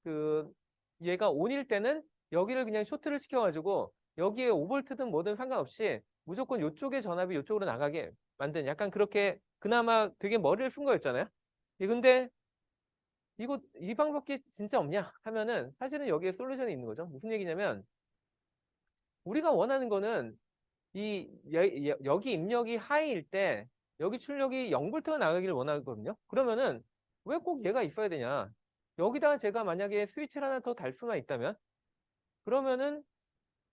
그 얘가 ON일 때는 여기를 그냥 쇼트를 시켜가지고 여기에 5V든 뭐든 상관없이 무조건 이쪽의 전압이 이쪽으로 나가게 만든 약간 그렇게 그나마 되게 머리를 쓴 거였잖아요. 근데 이거 이 방법이 진짜 없냐 하면은 사실은 여기에 솔루션이 있는 거죠. 무슨 얘기냐면 우리가 원하는 거는 여기 입력이 하이일 때 여기 출력이 0V가 나가기를 원하거든요. 그러면은 왜 꼭 얘가 있어야 되냐? 여기다가 제가 만약에 스위치를 하나 더 달 수만 있다면 그러면은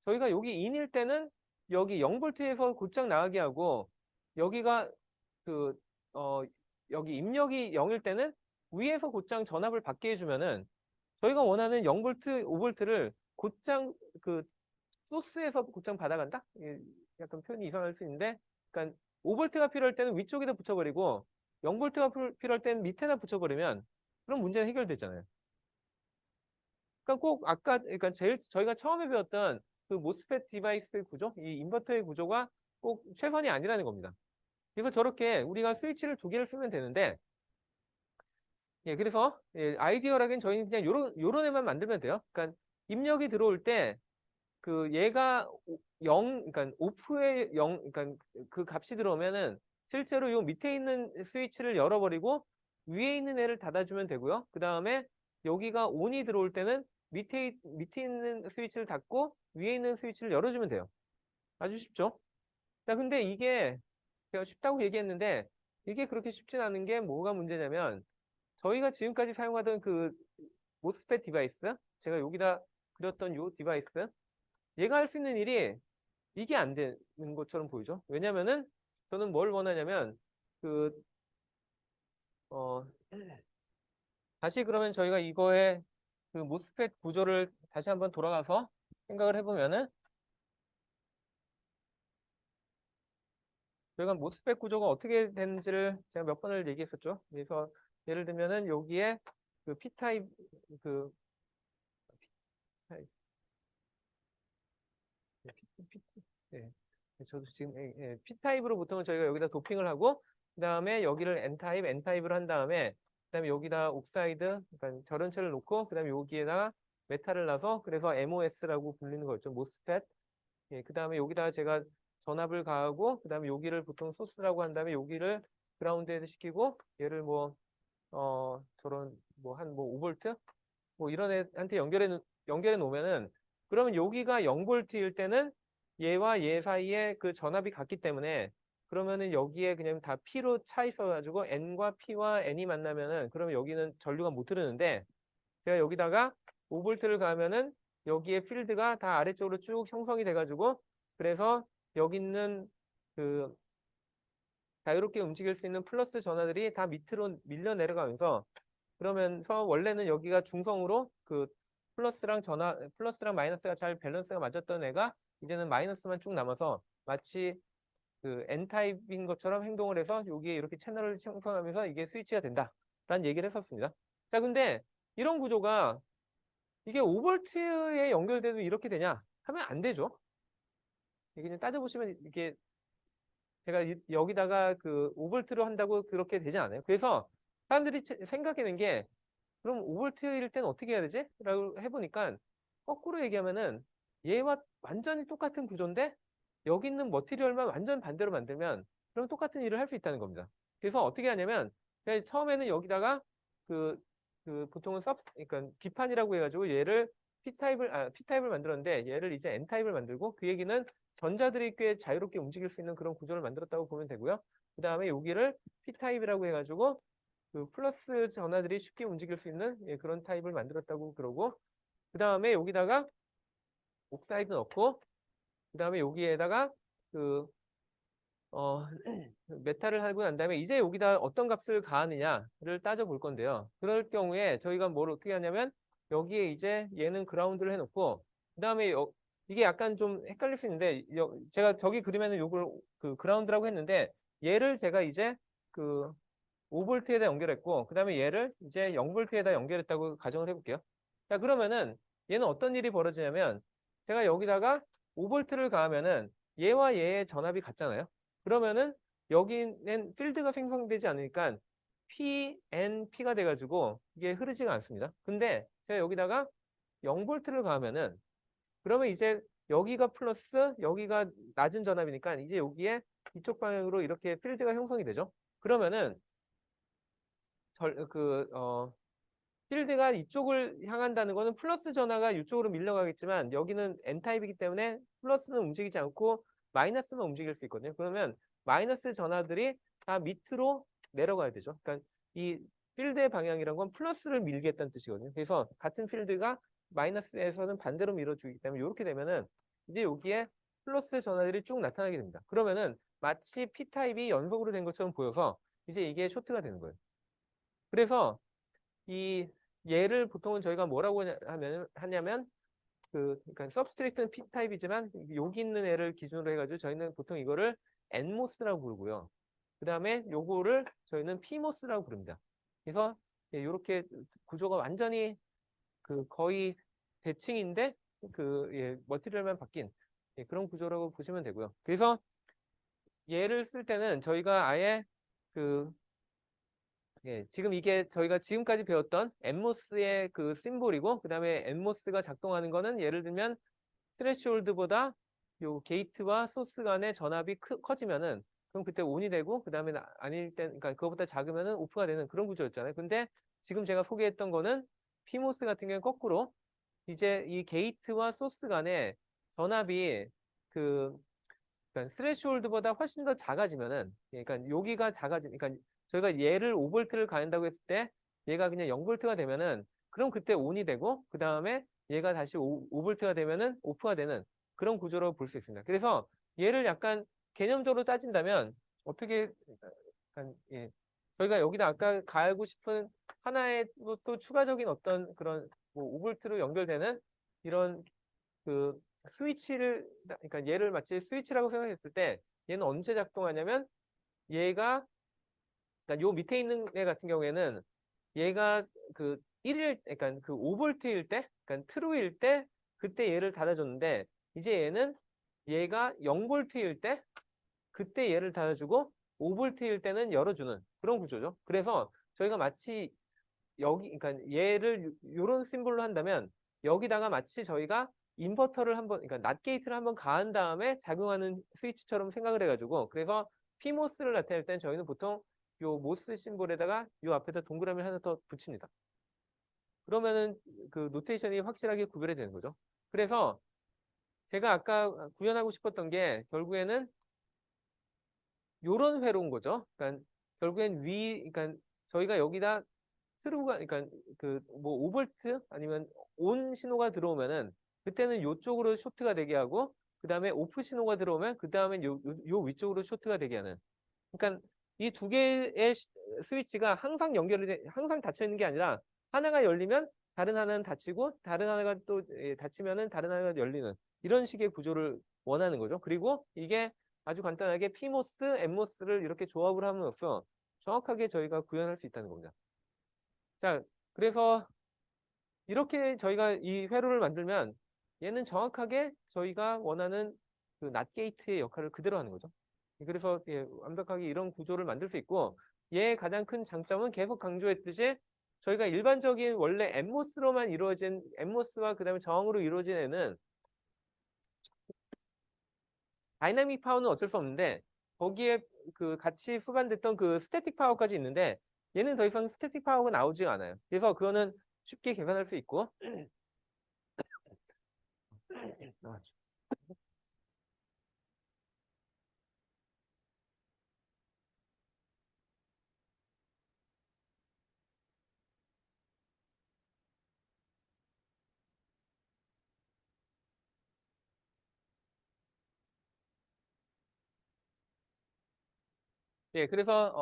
저희가 여기 인일 때는 여기 0V에서 곧장 나가게 하고 여기가 그 어 여기 입력이 0일 때는 위에서 곧장 전압을 받게 해주면은 저희가 원하는 0V, 5V를 곧장 그 소스에서 곧장 받아간다? 약간 표현이 이상할 수 있는데, 그러니까 5V가 필요할 때는 위쪽에다 붙여버리고 0V가 필요할 때는 밑에다 붙여버리면 그럼 문제는 해결되잖아요. 그러니까 꼭 아까 그러니까 제일 저희가 처음에 배웠던 그 모스펫 디바이스 구조, 이 인버터의 구조가 꼭 최선이 아니라는 겁니다. 그래서 저렇게 우리가 스위치를 2개를 쓰면 되는데, 그래서 아이디어라기엔 저희는 그냥 요런 애만 만들면 돼요. 그러니까 입력이 들어올 때 그 얘가 0, 그러니까 오프에 0, 그러니까 그 값이 들어오면은 실제로 요 밑에 있는 스위치를 열어버리고 위에 있는 애를 닫아주면 되고요. 그 다음에 여기가 ON이 들어올 때는 밑에 있는 스위치를 닫고 위에 있는 스위치를 열어주면 돼요. 아주 쉽죠? 자, 근데 이게 제가 쉽다고 얘기했는데 이게 그렇게 쉽진 않은 게 뭐가 문제냐면 저희가 지금까지 사용하던 그 모스펫 디바이스, 제가 여기다 그렸던 요 디바이스, 얘가 할 수 있는 일이 이게 안 되는 것처럼 보이죠. 왜냐면은 저는 뭘 원하냐면 그 어, 다시 그러면 저희가 이거의 그 모스펫 구조를 다시 한번 돌아가서 생각을 해보면은 저희가 모스펫 구조가 어떻게 되는지를 제가 몇 번을 얘기했었죠. 그래서 예를 들면은 여기에 그 P타입 그 P타입, 예. 저도 지금 P타입으로 보통은 저희가 여기다 도핑을 하고 그다음에 여기를 N타입을 한 다음에 그다음에 여기다 옥사이드 그러니까 절연체를 놓고 그다음에 여기에다가 메탈을 놔서 그래서 MOS라고 불리는 거죠. 모스펫. 그다음에 여기다가 제가 전압을 가하고 그다음에 여기를 보통 소스라고 한 다음에 여기를 그라운드에 시키고 얘를 뭐 저런 뭐 한 뭐 5V 뭐 이런 애한테 연결해 놓으면은 그러면 여기가 0V일 때는 얘와 얘 사이에 그 전압이 같기 때문에 그러면은 여기에 그냥 다 P로 차 있어가지고 N과 P와 N이 만나면은 그러면 여기는 전류가 못 흐르는데 제가 여기다가 5V를 가면은 여기에 필드가 다 아래쪽으로 쭉 형성이 돼가지고 그래서 여기 있는 그 자유롭게 움직일 수 있는 플러스 전하들이 다 밑으로 밀려 내려가면서 그러면서 원래는 여기가 중성으로 그 플러스랑 마이너스가 잘 밸런스가 맞았던 애가 이제는 마이너스만 쭉 남아서 마치 그 N타입인 것처럼 행동을 해서 여기에 이렇게 채널을 형성하면서 이게 스위치가 된다라는 얘기를 했었습니다. 자, 근데 이런 구조가 이게 5V에 연결돼도 이렇게 되냐 하면 안 되죠. 이게 그냥 따져보시면 이게 제가 여기다가 그 5V로 한다고 그렇게 되지 않아요. 그래서 사람들이 생각하는 게 그럼 5V일 때는 어떻게 해야 되지? 라고 해보니까 거꾸로 얘기하면은 얘와 완전히 똑같은 구조인데 여기 있는 머티리얼만 완전 반대로 만들면 그럼 똑같은 일을 할 수 있다는 겁니다. 그래서 어떻게 하냐면 그냥 처음에는 여기다가 그, 그 보통은 그러니까 기판이라고 해가지고 얘를 P타입을 만들었는데 얘를 이제 N타입을 만들고 그 얘기는 전자들이 꽤 자유롭게 움직일 수 있는 그런 구조를 만들었다고 보면 되고요. 그 다음에 여기를 P타입이라고 해가지고 그 플러스 전하들이 쉽게 움직일 수 있는 그런 타입을 만들었다고 그러고 그 다음에 여기다가 옥사이드 넣고 그다음에 여기에다가 그 메타를 하고 난 다음에 이제 여기다 어떤 값을 가하느냐를 따져 볼 건데요. 그럴 경우에 저희가 뭘 어떻게 하냐면 여기에 이제 얘는 그라운드를 해놓고 그다음에 이게 약간 좀 헷갈릴 수 있는데 제가 저기 그림에는 요걸 그 그라운드라고 했는데 얘를 제가 이제 그 5V에다 연결했고 그다음에 얘를 이제 0V에다 연결했다고 가정을 해볼게요. 자 그러면은 얘는 어떤 일이 벌어지냐면 제가 여기다가 5V를 가하면은 얘와 얘의 전압이 같잖아요. 그러면은 여기는 필드가 생성되지 않으니까 PNP가 돼가지고 이게 흐르지가 않습니다. 근데 제가 여기다가 0V를 가하면은 그러면 이제 여기가 플러스 여기가 낮은 전압이니까 이제 여기에 이쪽 방향으로 이렇게 필드가 형성이 되죠. 그러면은 필드가 이쪽을 향한다는 거는 플러스 전화가 이쪽으로 밀려가겠지만 여기는 N타입이기 때문에 플러스는 움직이지 않고 마이너스만 움직일 수 있거든요. 그러면 마이너스 전화들이 다 밑으로 내려가야 되죠. 그러니까 이 필드의 방향이란 건 플러스를 밀겠다는 뜻이거든요. 그래서 같은 필드가 마이너스에서는 반대로 밀어주기 때문에 이렇게 되면은 이제 여기에 플러스 전화들이 쭉 나타나게 됩니다. 그러면은 마치 P타입이 연속으로 된 것처럼 보여서 이제 이게 쇼트가 되는 거예요. 그래서 이 얘를 보통은 저희가 뭐라고 하냐면 그러니까 서브스트레이트는 P 타입이지만 여기 있는 애를 기준으로 해가지고 저희는 보통 이거를 N모스라고 부르고요. 그 다음에 요거를 저희는 P모스라고 부릅니다. 그래서 이렇게 구조가 완전히 그 거의 대칭인데 머티리얼만 바뀐 그런 구조라고 보시면 되고요. 그래서 얘를 쓸 때는 저희가 아예 그 지금 이게 저희가 지금까지 배웠던 엠모스의 그 심볼이고, 그 다음에 엠모스가 작동하는 거는 예를 들면 스레시홀드보다 요 게이트와 소스 간의 전압이 커지면은 그럼 그때 온이 되고, 그 다음에 아닐 때, 그러니까 그거보다 작으면은 오프가 되는 그런 구조였잖아요. 근데 지금 제가 소개했던 거는 피모스 같은 경우는 거꾸로 이제 이 게이트와 소스 간의 전압이 그 그러니까 스레시홀드보다 훨씬 더 작아지면은 그러니까 여기가 그러니까 저희가 얘를 5V를 가한다고 했을 때 얘가 그냥 0V가 되면은 그럼 그때 온이 되고 그 다음에 얘가 다시 5V가 되면은 오프가 되는 그런 구조로 볼 수 있습니다. 그래서 얘를 약간 개념적으로 따진다면 어떻게 약간 저희가 여기다 아까 가하고 싶은 하나의 또 추가적인 어떤 그런 뭐 5V로 연결되는 이런 그 스위치를 그러니까 얘를 마치 스위치라고 생각했을 때 얘는 언제 작동하냐면 얘가 그러니까 요 밑에 있는 애 같은 경우에는 얘가 그 1일 그러니까 그 5V일 때 그러니까 트루일 때 그때 얘를 닫아줬는데 이제 얘는 얘가 0V일 때 그때 얘를 닫아주고 5V일 때는 열어주는 그런 구조죠. 그래서 저희가 마치 여기 그러니까 얘를 요런 심볼로 한다면 여기다가 마치 저희가 인버터를 한번 그러니까 낫 게이트를 한번 가한 다음에 작용하는 스위치처럼 생각을 해가지고 그래서 PMOS를 나타낼 땐 저희는 보통 요 모스 심볼에다가 요 앞에다 동그라미 하나 더 붙입니다. 그러면은 그 노테이션이 확실하게 구별이 되는 거죠. 그래서 제가 아까 구현하고 싶었던 게 결국에는 요런 회로인 거죠. 그러니까 결국엔 그러니까 저희가 여기다 트루가 그러니까 그 뭐 5볼트 아니면 온 신호가 들어오면은 그때는 요쪽으로 쇼트가 되게 하고 그다음에 오프 신호가 들어오면 그다음에 요 위쪽으로 쇼트가 되게 하는 그러니까 이 두 개의 스위치가 항상 항상 닫혀 있는 게 아니라 하나가 열리면 다른 하나는 닫히고 다른 하나가 또 닫히면은 다른 하나가 열리는 이런 식의 구조를 원하는 거죠. 그리고 이게 아주 간단하게 PMOS, NMOS를 이렇게 조합을 함으로써 정확하게 저희가 구현할 수 있다는 겁니다. 자, 그래서 이렇게 저희가 이 회로를 만들면 얘는 정확하게 저희가 원하는 그 낫게이트의 역할을 그대로 하는 거죠. 그래서 완벽하게 이런 구조를 만들 수 있고 얘의 가장 큰 장점은 계속 강조했듯이 저희가 일반적인 원래 엠모스로만 이루어진 엠모스와 그다음에 저항으로 이루어진 애는 다이나믹 파워는 어쩔 수 없는데 거기에 그 같이 수반됐던 그 스태틱 파워까지 있는데 얘는 더 이상 스태틱 파워가 나오지 않아요. 그래서 그거는 쉽게 계산할 수 있고 예, 그래서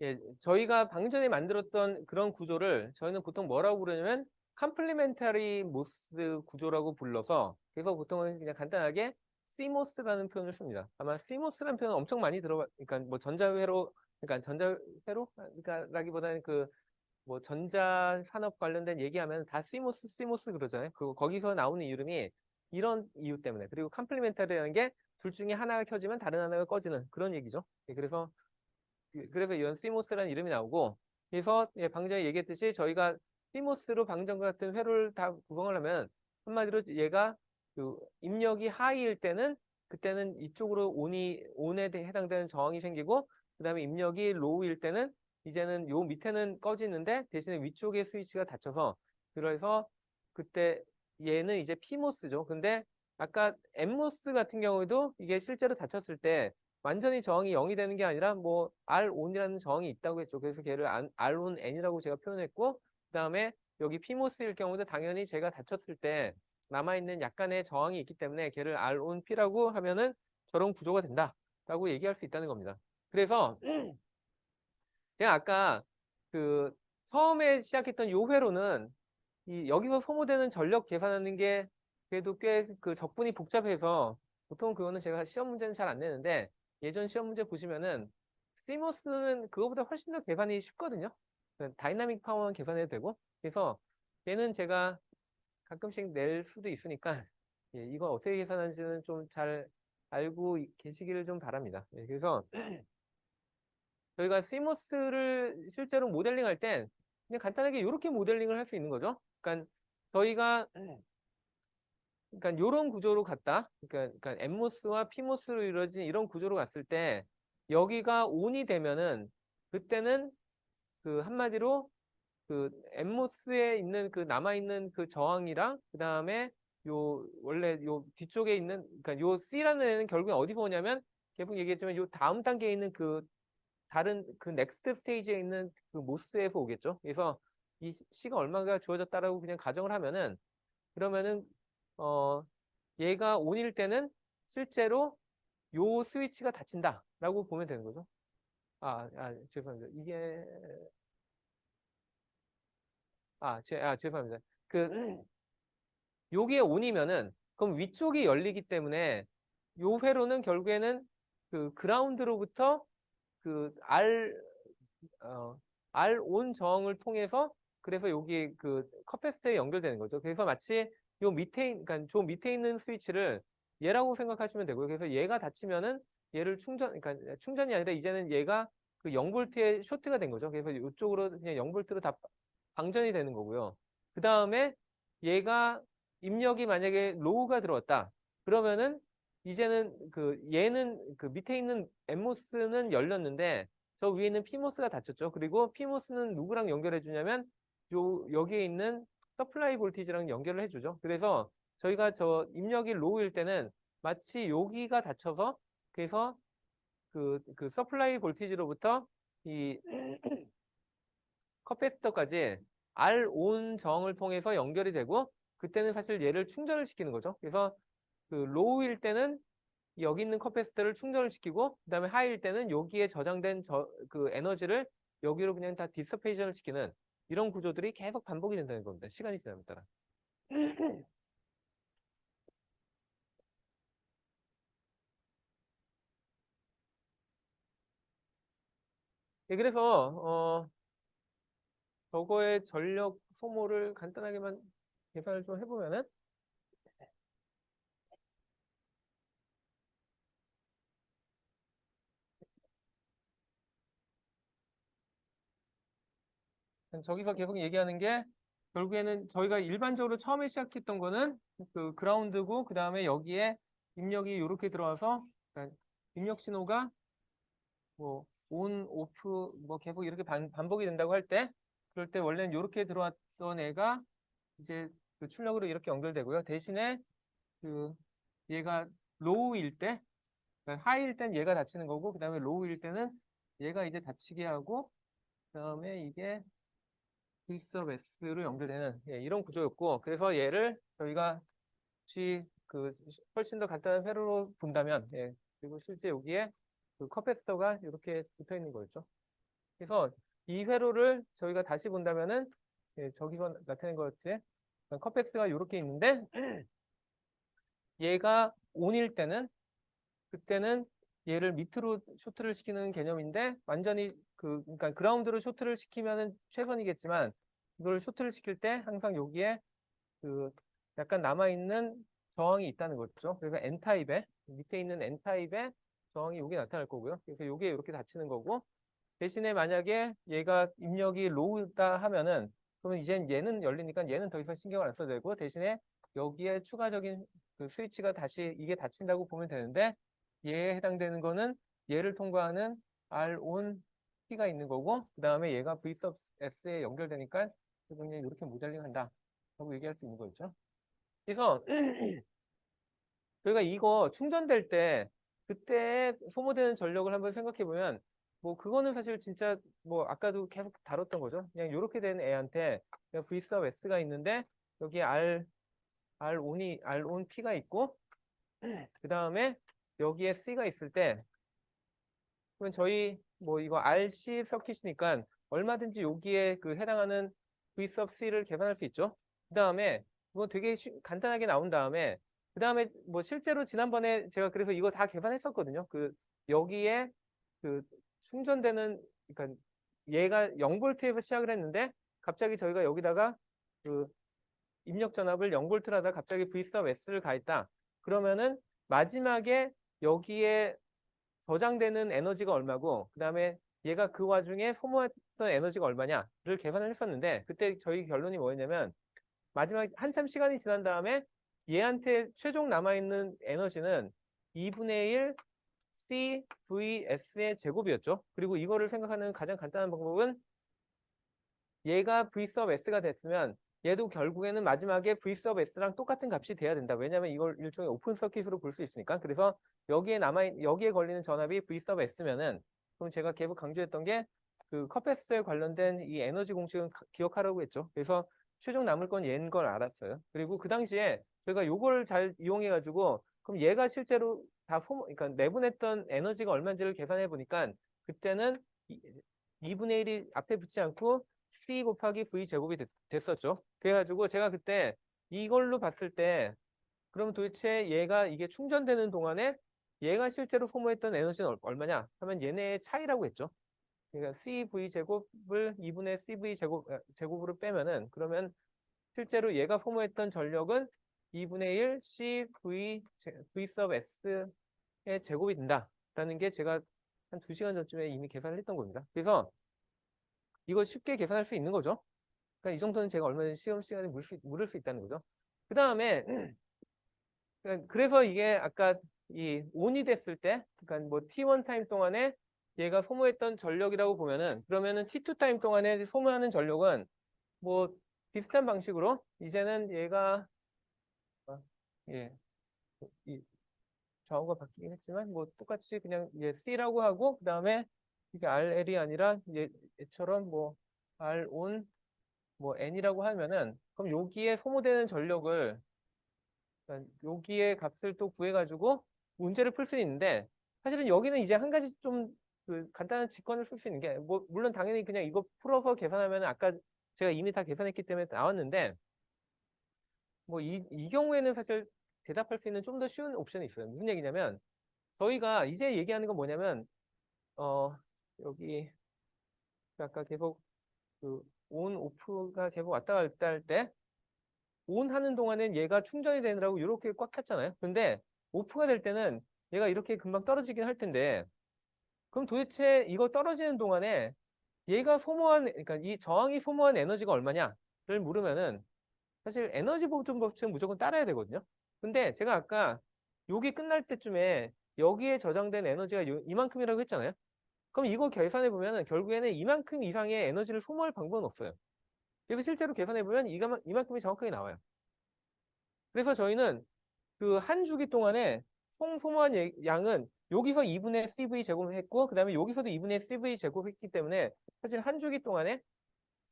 예, 저희가 방금 전에 만들었던 그런 구조를 저희는 보통 뭐라고 부르냐면 컴플리멘터리 모스 구조라고 불러서 그래서 보통은 그냥 간단하게 CMOS라는 표현을 씁니다. 아마 CMOS라는 표현은 엄청 많이 들어봐, 그러니까 뭐 전자회로, 그러니까 전자회로, 그러니까 라기보다는 그 뭐 전자산업 관련된 얘기하면 다 CMOS, CMOS 그러잖아요. 그리고 거기서 나오는 이름이 이런 이유 때문에 그리고 컴플리멘터리라는 게 둘 중에 하나가 켜지면 다른 하나가 꺼지는 그런 얘기죠. 예, 그래서 이런 시모스라는 이름이 나오고 그래서 예, 방금 전에 얘기했듯이 저희가 시모스로 방전과 같은 회로를 다 구성을 하면 한마디로 얘가 그 입력이 하이일 때는 그때는 이쪽으로 온에 해당되는 저항이 생기고 그다음에 입력이 로우일 때는 이제는 요 밑에는 꺼지는데 대신에 위쪽에 스위치가 닫혀서 그래서 그때 얘는 이제 PMOS죠. 근데 아까 NMOS 같은 경우에도 이게 실제로 닫혔을 때 완전히 저항이 0이 되는 게 아니라 뭐 R-ON이라는 저항이 있다고 했죠. 그래서 걔를 R-ON-N이라고 제가 표현했고 그다음에 여기 PMOS일 경우도 당연히 제가 닫혔을 때 남아있는 약간의 저항이 있기 때문에 걔를 R-ON-P라고 하면은 저런 구조가 된다라고 얘기할 수 있다는 겁니다. 그래서 제가 아까 그 처음에 시작했던 요 회로는 이 여기서 소모되는 전력 계산하는 게 그래도 꽤 그 적분이 복잡해서 보통 그거는 제가 시험 문제는 잘 안 내는데 예전 시험 문제 보시면은 시모스는 그거보다 훨씬 더 계산이 쉽거든요. 그 다이나믹 파워만 계산해도 되고 그래서 얘는 제가 가끔씩 낼 수도 있으니까 예, 이거 어떻게 계산하는지는 좀 잘 알고 계시기를 좀 바랍니다. 예, 그래서 저희가 시모스를 실제로 모델링 할 땐 그냥 간단하게 이렇게 모델링을 할 수 있는 거죠. 그러니까 저희가 그러니까 이런 구조로 갔다. 그러니까 엠모스와 피모스로 이루어진 이런 구조로 갔을 때 여기가 온이 되면은 그때는 그 한마디로 그 엠모스에 있는 그 남아 있는 그 저항이랑 그다음에 요 원래 요 뒤쪽에 있는 그러니까 요 C라는 애는 결국엔 어디서 오냐면 계속 얘기했지만 요 다음 단계에 있는 그 다른 그 넥스트 스테이지에 있는 그 모스에서 오겠죠. 그래서 이 C가 얼마가 주어졌다라고 그냥 가정을 하면은 그러면은 어 얘가 온일 때는 실제로 요 스위치가 닫힌다라고 보면 되는 거죠. 죄송합니다. 이게 죄송합니다. 그 요게 온이면은 그럼 위쪽이 열리기 때문에 요 회로는 결국에는 그 그라운드로부터 그 어, R 온 저항을 통해서 그래서 여기 그 커패시터에 연결되는 거죠. 그래서 마치 그러니까 저 밑에 있는 스위치를 얘라고 생각하시면 되고요. 그래서 얘가 닫히면은 얘를 그러니까 충전이 아니라 이제는 얘가 그 0볼트에 쇼트가 된 거죠. 그래서 이쪽으로 그냥 0볼트로 다 방전이 되는 거고요. 그 다음에 얘가 입력이 만약에 로우가 들어왔다. 그러면은 이제는 그 얘는 그 밑에 있는 엠모스는 열렸는데 저 위에 있는 피모스가 닫혔죠. 그리고 피모스는 누구랑 연결해 주냐면 여기에 있는 서플라이 볼티지랑 연결을 해주죠. 그래서 저희가 저 입력이 로우일 때는 마치 여기가 닫혀서 그래서 그 서플라이 볼티지로부터 이 커패시터까지 R 온 정을 통해서 연결이 되고 그때는 사실 얘를 충전을 시키는 거죠. 그래서 그 로우일 때는 여기 있는 커패시터를 충전을 시키고 그다음에 하이일 때는 여기에 저장된 그 에너지를 여기로 그냥 다 디서페이션을 시키는 이런 구조들이 계속 반복이 된다는 겁니다. 시간이 지남에 따라. 예, 그래서 저거의 전력 소모를 간단하게만 계산을 좀 해보면은 저기서 계속 얘기하는 게 결국에는 저희가 일반적으로 처음에 시작했던 거는 그 그라운드고 그 다음에 여기에 입력이 이렇게 들어와서 그러니까 입력 신호가 뭐 온, 오프 뭐 계속 이렇게 반복이 된다고 할 때 그럴 때 원래는 이렇게 들어왔던 애가 이제 그 출력으로 이렇게 연결되고요. 대신에 그 얘가 로우일 때 그러니까 하이일 땐 얘가 닫히는 거고 그다음에 로우일 때는 얘가 이제 닫히게 하고 그다음에 이게 Vsub S로 연결되는 예, 이런 구조였고 그래서 얘를 저희가 혹시 그 훨씬 더 간단한 회로로 본다면 예, 그리고 실제 여기에 그 컵패스터가 이렇게 붙어 있는 거였죠. 그래서 이 회로를 저희가 다시 본다면은 예, 저기서 나타낸 것 같아. 컵패스가 이렇게 있는데 얘가 온일 때는 그때는 얘를 밑으로 쇼트를 시키는 개념인데 완전히 그러니까 그라운드로 쇼트를 시키면은 최선이겠지만 이걸 쇼트를 시킬 때 항상 여기에 그 약간 남아있는 저항이 있다는 거죠. 그래서 N타입에 밑에 있는 N타입의 저항이 여기 나타날 거고요. 그래서 여기에 이렇게 닫히는 거고 대신에 만약에 얘가 입력이 로우다 하면은 그러면 이제 얘는 열리니까 얘는 더 이상 신경을 안 써도 되고 대신에 여기에 추가적인 그 스위치가 다시 이게 닫힌다고 보면 되는데 얘에 해당되는 거는 얘를 통과하는 R-on T가 있는 거고 그 다음에 얘가 V sub S에 연결되니까 그냥 이렇게 모델링한다 라고 얘기할 수 있는 거죠. 그래서 저희가 이거 충전될 때 그때 소모되는 전력을 한번 생각해 보면 뭐 그거는 사실 진짜 뭐 아까도 계속 다뤘던 거죠. 그냥 이렇게 된 애한테 그냥 V sub S가 있는데 여기 R-on이 P가 있고 그 다음에 여기에 C가 있을 때 그러면 저희 뭐 이거 RC 서킷이니까 얼마든지 여기에 그 해당하는 V sub C를 계산할 수 있죠. 그 다음에 이거 되게 간단하게 나온 다음에 그 다음에 뭐 실제로 지난번에 제가 그래서 이거 다 계산했었거든요. 그 여기에 그 충전되는 그러니까 얘가 0볼트에서 시작을 했는데 갑자기 저희가 여기다가 그 입력 전압을 0볼트를 하다가 갑자기 V sub S를 가했다. 그러면은 마지막에 여기에 저장되는 에너지가 얼마고 그다음에 얘가 그 와중에 소모했던 에너지가 얼마냐를 계산을 했었는데 그때 저희 결론이 뭐였냐면 마지막 한참 시간이 지난 다음에 얘한테 최종 남아있는 에너지는 2분의 1 CVS의 제곱이었죠. 그리고 이거를 생각하는 가장 간단한 방법은 얘가 V sub S가 됐으면 얘도 결국에는 마지막에 V sub S랑 똑같은 값이 돼야 된다. 왜냐하면 이걸 일종의 오픈 서킷으로 볼 수 있으니까. 그래서 여기에 걸리는 전압이 V sub S면은 그럼 제가 계속 강조했던 게 그 컵패스에 관련된 이 에너지 공식은 기억하라고 했죠. 그래서 최종 남을 건 얘인 걸 알았어요. 그리고 그 당시에 저희가 요걸 잘 이용해 가지고 그럼 얘가 실제로 다 그러니까 내보냈던 에너지가 얼마인지를 계산해 보니까 그때는 2분의 1이 앞에 붙지 않고 C 곱하기 V 제곱이 됐었죠. 그래가지고 제가 그때 이걸로 봤을 때 그러면 도대체 얘가 이게 충전되는 동안에 얘가 실제로 소모했던 에너지는 얼마냐 하면 얘네의 차이라고 했죠. 그러니까 CV 제곱을 2분의 CV 제곱으로 빼면은 그러면 실제로 얘가 소모했던 전력은 2분의 1 CV V sub S의 제곱이 된다라는 게 제가 한 2시간 전쯤에 이미 계산을 했던 겁니다. 그래서 이걸 쉽게 계산할 수 있는 거죠. 그러니까 이 정도는 제가 얼마든지 시험 시간에 물을 수 있다는 거죠. 그 다음에 그래서 이게 아까 이 온이 됐을 때, 그러니까 뭐 T1 타임 동안에 얘가 소모했던 전력이라고 보면은 그러면은 T2 타임 동안에 소모하는 전력은 뭐 비슷한 방식으로 이제는 얘가 예, 이 좌우가 바뀌긴 했지만 뭐 똑같이 그냥 C라고 하고 그 다음에 이게 RL이 아니라 얘처럼 뭐 R on 뭐 n이라고 하면은 그럼 여기에 소모되는 전력을 그러니까 여기에 값을 또 구해가지고 문제를 풀 수 있는데 사실은 여기는 이제 한 가지 좀 그 간단한 직관을 쓸 수 있는 게 뭐 물론 당연히 그냥 이거 풀어서 계산하면 아까 제가 이미 다 계산했기 때문에 나왔는데 뭐 이 경우에는 사실 대답할 수 있는 좀 더 쉬운 옵션이 있어요. 무슨 얘기냐면 저희가 이제 얘기하는 건 뭐냐면 여기 아까 계속 그 온 오프가 계속 왔다 갔다 할 때 온 하는 동안엔 얘가 충전이 되느라고 이렇게 꽉 찼잖아요. 근데 오프가 될 때는 얘가 이렇게 금방 떨어지긴 할 텐데 그럼 도대체 이거 떨어지는 동안에 얘가 소모한 그러니까 이 저항이 소모한 에너지가 얼마냐를 물으면은 사실 에너지 보존 법칙은 무조건 따라야 되거든요. 근데 제가 아까 여기 끝날 때쯤에 여기에 저장된 에너지가 이만큼이라고 했잖아요. 그럼 이거 계산해 보면은 결국에는 이만큼 이상의 에너지를 소모할 방법은 없어요. 그래서 실제로 계산해 보면 이만큼이 정확하게 나와요. 그래서 저희는 그 한 주기 동안에 총 소모한 양은 여기서 2분의 CV 제곱을 했고 그 다음에 여기서도 2분의 CV 제곱했기 때문에 사실 한 주기 동안에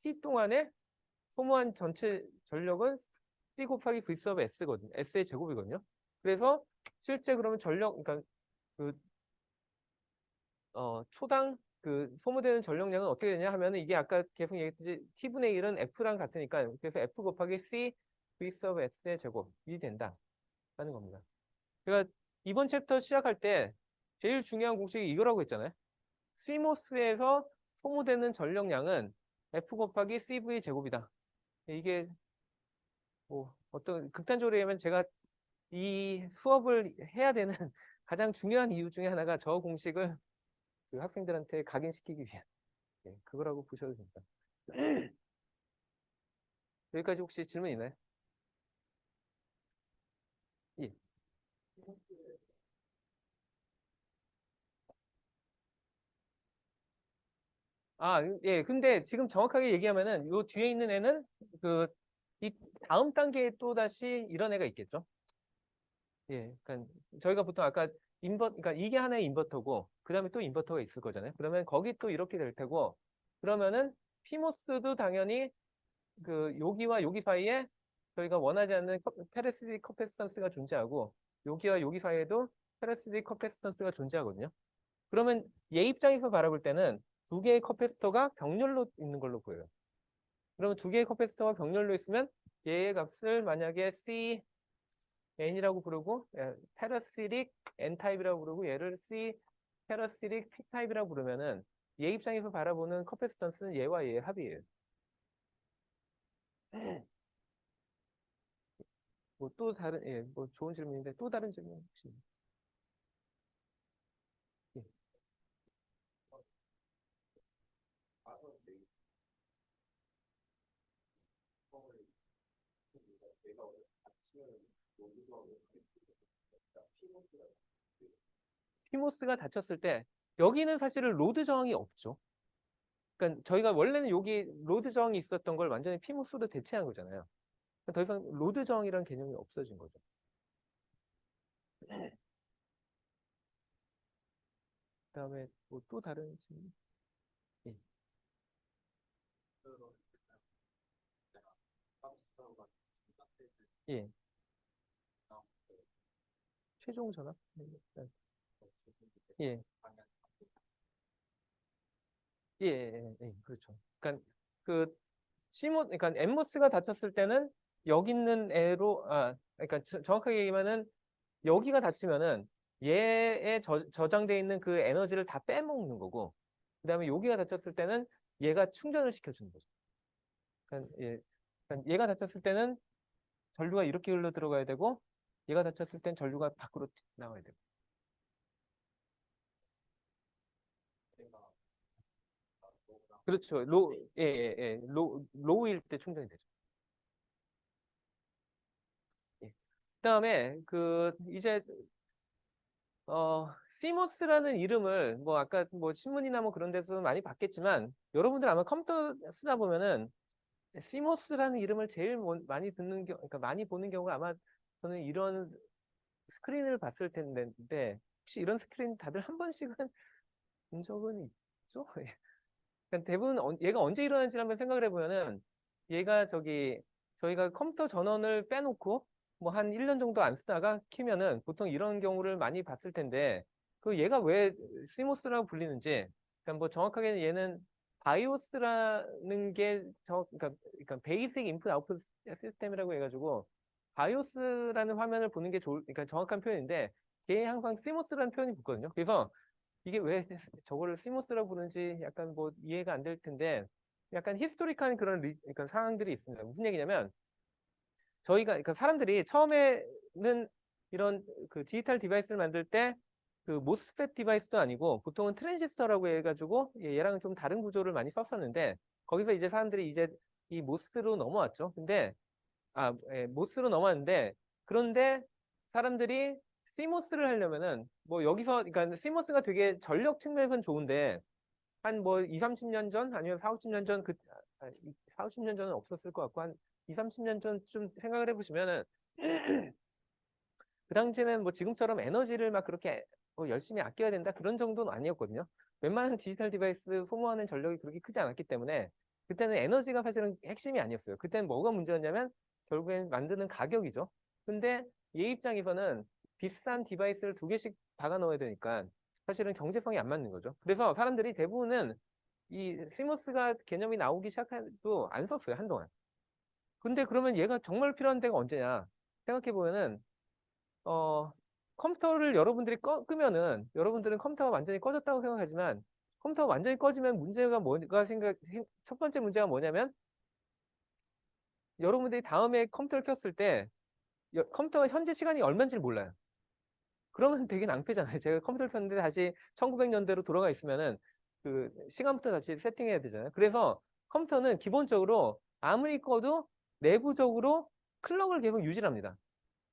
T 동안에 소모한 전체 전력은 C 곱하기 V sub S거든요. S의 제곱이거든요. 그래서 실제 그러면 전력 그러니까 그 초당 그 소모되는 전력량은 어떻게 되냐 하면은 이게 아까 계속 얘기했듯이 T분의 1은 F랑 같으니까 그래서 F 곱하기 C V sub S의 제곱이 된다라는 겁니다. 그러니까 이번 챕터 시작할 때 제일 중요한 공식이 이거라고 했잖아요. CMOS에서 소모되는 전력량은 F 곱하기 CV 제곱이다. 이게 뭐 어떤 극단적으로 얘기하면 제가 이 수업을 해야 되는 가장 중요한 이유 중에 하나가 저 공식을 그 학생들한테 각인시키기 위한 그거라고 보셔도 됩니다. 여기까지 혹시 질문 있나요? 예. 아, 예. 근데 지금 정확하게 얘기하면은 요 뒤에 있는 애는 그 이 다음 단계에 또 다시 이런 애가 있겠죠. 예. 그러니까 저희가 보통 아까 그러니까 이게 하나의 인버터고 그다음에 또 인버터가 있을 거잖아요. 그러면 거기 또 이렇게 될 테고 그러면은 피모스도 당연히 그 여기와 여기 사이에 저희가 원하지 않는 페르시딕 커패시턴스가 존재하고 여기와 여기 사이에도 페르시딕 커패시턴스가 존재하거든요. 그러면 얘 입장에서 바라볼 때는 두 개의 커패시터가 병렬로 있는 걸로 보여요. 그러면 두 개의 커패시터가 병렬로 있으면 얘의 값을 만약에 CN이라고 부르고 페러시릭 N타입이라고 부르고 얘를 C 페러시릭 P타입이라고 부르면은 얘 입장에서 바라보는 커패시턴스는 얘와 얘의 합이에요. 뭐 또 다른 뭐 좋은 질문인데 또 다른 질문 혹시? 예. 피모스가 닫혔을 때 여기는 사실은 로드 저항이 없죠. 그러니까 저희가 원래는 여기 로드 저항이 있었던 걸 완전히 피모스로 대체한 거잖아요. 그러니까 더 이상 로드 저항이라는 개념이 없어진 거죠. 그다음에 뭐 또 다른 질문? 예. 예. 최종 전압? 예. 예, 예, 예, 그렇죠. 그러니까 그 그러니까 엠모스가 닫혔을 때는 여기 있는 애로 그러니까 정확하게 얘기하면은 여기가 닫히면은 얘에 저장돼 있는 그 에너지를 다 빼먹는 거고, 그다음에 여기가 닫혔을 때는 얘가 충전을 시켜주는 거죠. 그러니까, 그러니까 얘가 닫혔을 때는 전류가 이렇게 흘러 들어가야 되고, 얘가 닫혔을 땐 전류가 밖으로 나와야 되고. 그렇죠. 로우일 때 충전이 되죠. 예. 그다음에 그 이제 CMOS라는 이름을 뭐 아까 뭐 신문이나 뭐 그런 데서 많이 봤겠지만 여러분들 아마 컴퓨터 쓰다 보면은 CMOS라는 이름을 제일 많이 듣는 그러니까 많이 보는 경우가 아마 저는 이런 스크린을 봤을 텐데 혹시 이런 스크린 다들 한 번씩은 본 적은 있죠? 그러니까 대부분 얘가 언제 일어나는지 한번 생각을 해보면은 얘가 저희가 컴퓨터 전원을 빼놓고 뭐 한 1년 정도 안 쓰다가 키면은 보통 이런 경우를 많이 봤을 텐데 그 얘가 왜 시모스라고 불리는지 그러니까 뭐 정확하게는 얘는 바이오스라는 게 그러니까 베이직 인풋 아웃풋 시스템이라고 해가지고 바이오스라는 화면을 보는 게 그러니까 정확한 표현인데 걔 항상 시모스라는 표현이 붙거든요. 그래서 이게 왜 저거를 시모스라고 부르는지 약간 뭐 이해가 안 될 텐데 약간 히스토리컬한 그런 그러니까 상황들이 있습니다. 무슨 얘기냐면 저희가 그러니까 사람들이 처음에는 이런 그 디지털 디바이스를 만들 때 그 모스펫 디바이스도 아니고 보통은 트랜지스터라고 해가지고 얘랑은 좀 다른 구조를 많이 썼었는데 거기서 이제 사람들이 이제 이 모스로 넘어왔죠. 근데 모스로 넘어왔는데 그런데 사람들이 CMOS를 하려면은 뭐 여기서 그러니까 CMOS가 되게 전력 측면에서는 좋은데 한 뭐 2, 30년 전 아니면 4, 50년 전 4, 50년 전은 없었을 것 같고 한 2, 30년 전 좀 생각을 해보시면은 그 당시에는 뭐 지금처럼 에너지를 막 그렇게 뭐 열심히 아껴야 된다 그런 정도는 아니었거든요. 웬만한 디지털 디바이스 소모하는 전력이 그렇게 크지 않았기 때문에 그때는 에너지가 사실은 핵심이 아니었어요. 그때는 뭐가 문제였냐면 결국엔 만드는 가격이죠. 근데 얘 입장에서는 비싼 디바이스를 두 개씩 박아 넣어야 되니까 사실은 경제성이 안 맞는 거죠. 그래서 사람들이 대부분은 이 시모스가 개념이 나오기 시작해도 안 썼어요, 한동안. 근데 그러면 얘가 정말 필요한 데가 언제냐? 생각해 보면은 어, 컴퓨터를 여러분들이 끄면은 여러분들은 컴퓨터가 완전히 꺼졌다고 생각하지만 컴퓨터가 완전히 꺼지면 문제가 뭐가 첫 번째 문제가 뭐냐면 여러분들이 다음에 컴퓨터를 켰을 때 컴퓨터가 현재 시간이 얼마인지를 몰라요. 그러면 되게 낭패잖아요. 제가 컴퓨터를 켰는데 다시 1900년대로 돌아가 있으면은 그 시간부터 다시 세팅해야 되잖아요. 그래서 컴퓨터는 기본적으로 아무리 꺼도 내부적으로 클럭을 계속 유지합니다.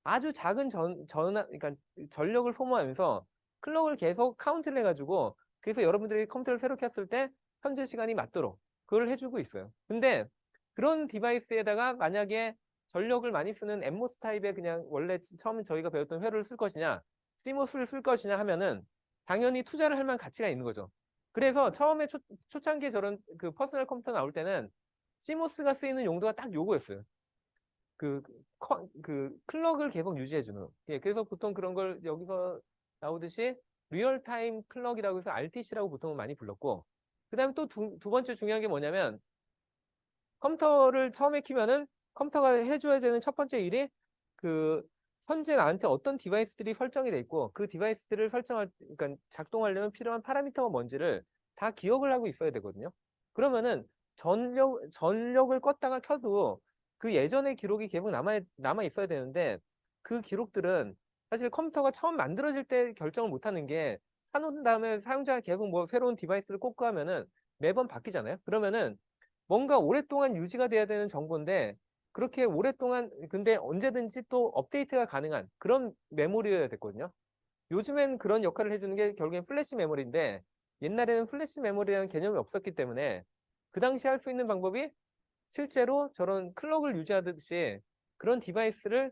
아주 작은 그러니까 전력을 소모하면서 클럭을 계속 카운트를 해가지고 그래서 여러분들이 컴퓨터를 새로 켰을 때 현재 시간이 맞도록 그걸 해주고 있어요. 근데 그런 디바이스에다가 만약에 전력을 많이 쓰는 엠모스 타입의 그냥 원래 처음 저희가 배웠던 회로를 쓸 것이냐, CMOS를 쓸 것이냐 하면은 당연히 투자를 할 만한 가치가 있는 거죠. 그래서 처음에 초창기에 저런 그 퍼스널 컴퓨터 나올 때는 CMOS가 쓰이는 용도가 딱 요거였어요. 그, 그 클럭을 계속 유지해주는. 예, 그래서 보통 그런 걸 여기서 나오듯이 리얼타임 클럭이라고 해서 RTC라고 보통은 많이 불렀고, 그 다음에 또 두 번째 중요한 게 뭐냐면 컴퓨터를 처음에 키면은 컴퓨터가 해줘야 되는 첫 번째 일이 그 현재 나한테 어떤 디바이스들이 설정이 돼 있고 그 디바이스들을 그러니까 작동하려면 필요한 파라미터가 뭔지를 다 기억을 하고 있어야 되거든요. 그러면은 전력을 껐다가 켜도 그 예전의 기록이 계속 남아 있어야 되는데 그 기록들은 사실 컴퓨터가 처음 만들어질 때 결정을 못 하는 게 사놓은 다음에 사용자가 계속 뭐 새로운 디바이스를 꽂고 하면은 매번 바뀌잖아요. 그러면은 뭔가 오랫동안 유지가 돼야 되는 정보인데 그렇게 오랫동안 근데 언제든지 또 업데이트가 가능한 그런 메모리여야 됐거든요. 요즘엔 그런 역할을 해주는 게 결국엔 플래시 메모리인데 옛날에는 플래시 메모리라는 개념이 없었기 때문에 그 당시 할 수 있는 방법이 실제로 저런 클럭을 유지하듯이 그런 디바이스를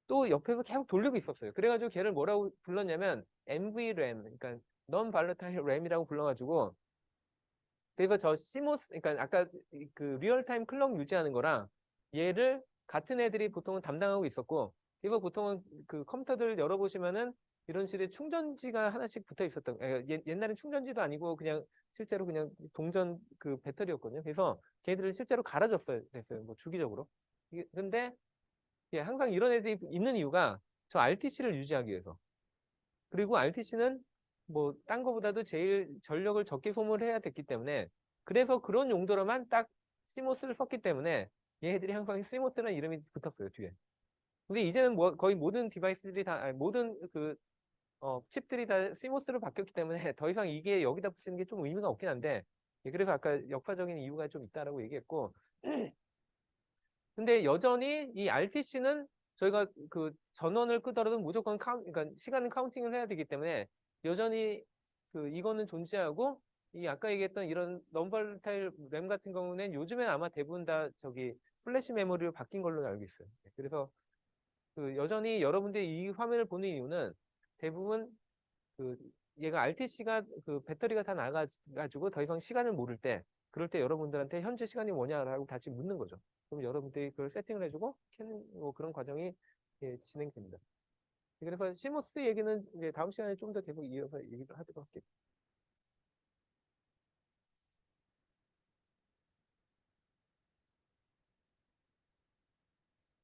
또 옆에서 계속 돌리고 있었어요. 그래가지고 걔를 뭐라고 불렀냐면 NVRAM, 그러니까 Non Volatile RAM이라고 불러가지고 그래서 저 시모스, 그러니까 아까 그 리얼타임 클럭 유지하는 거랑 얘를 같은 애들이 보통은 담당하고 있었고, 이거 보통은 그 컴퓨터들 열어보시면은 이런 식의 충전지가 하나씩 붙어 있었던, 옛날엔 충전지도 아니고 그냥 실제로 그냥 동전 그 배터리였거든요. 그래서 걔들을 실제로 갈아줬어요. 됐어요. 뭐 주기적으로. 근데 예, 항상 이런 애들이 있는 이유가 저 RTC를 유지하기 위해서. 그리고 RTC는 뭐 딴 거보다도 제일 전력을 적게 소모해야 됐기 때문에 그래서 그런 용도로만 딱 시모스를 썼기 때문에 얘네들이 항상 시모스라는 이름이 붙었어요 뒤에. 근데 이제는 뭐 거의 모든 디바이스들이 다 아니, 모든 그 칩들이 다 시모스로 바뀌었기 때문에 더 이상 이게 여기다 붙이는 게 좀 의미가 없긴 한데 예, 그래서 아까 역사적인 이유가 좀 있다라고 얘기했고 근데 여전히 이 RTC는 저희가 그 전원을 끄더라도 무조건 그러니까 시간은 카운팅을 해야 되기 때문에 여전히 그 이거는 존재하고 이 아까 얘기했던 이런 넘버타일 램 같은 경우는 요즘엔 아마 대부분 다 저기 플래시 메모리로 바뀐 걸로 알고 있어요. 그래서 그 여전히 여러분들이 이 화면을 보는 이유는 대부분 그 얘가 RTC가 그 배터리가 다 나가가지고 더 이상 시간을 모를 때 그럴 때 여러분들한테 현재 시간이 뭐냐라고 다시 묻는 거죠. 그럼 여러분들이 그걸 세팅을 해주고 켜는 뭐 그런 과정이 예, 진행됩니다. 그래서 시모스 얘기는 이제 다음 시간에 좀 더 계속 이어서 얘기를 하도록 할게요.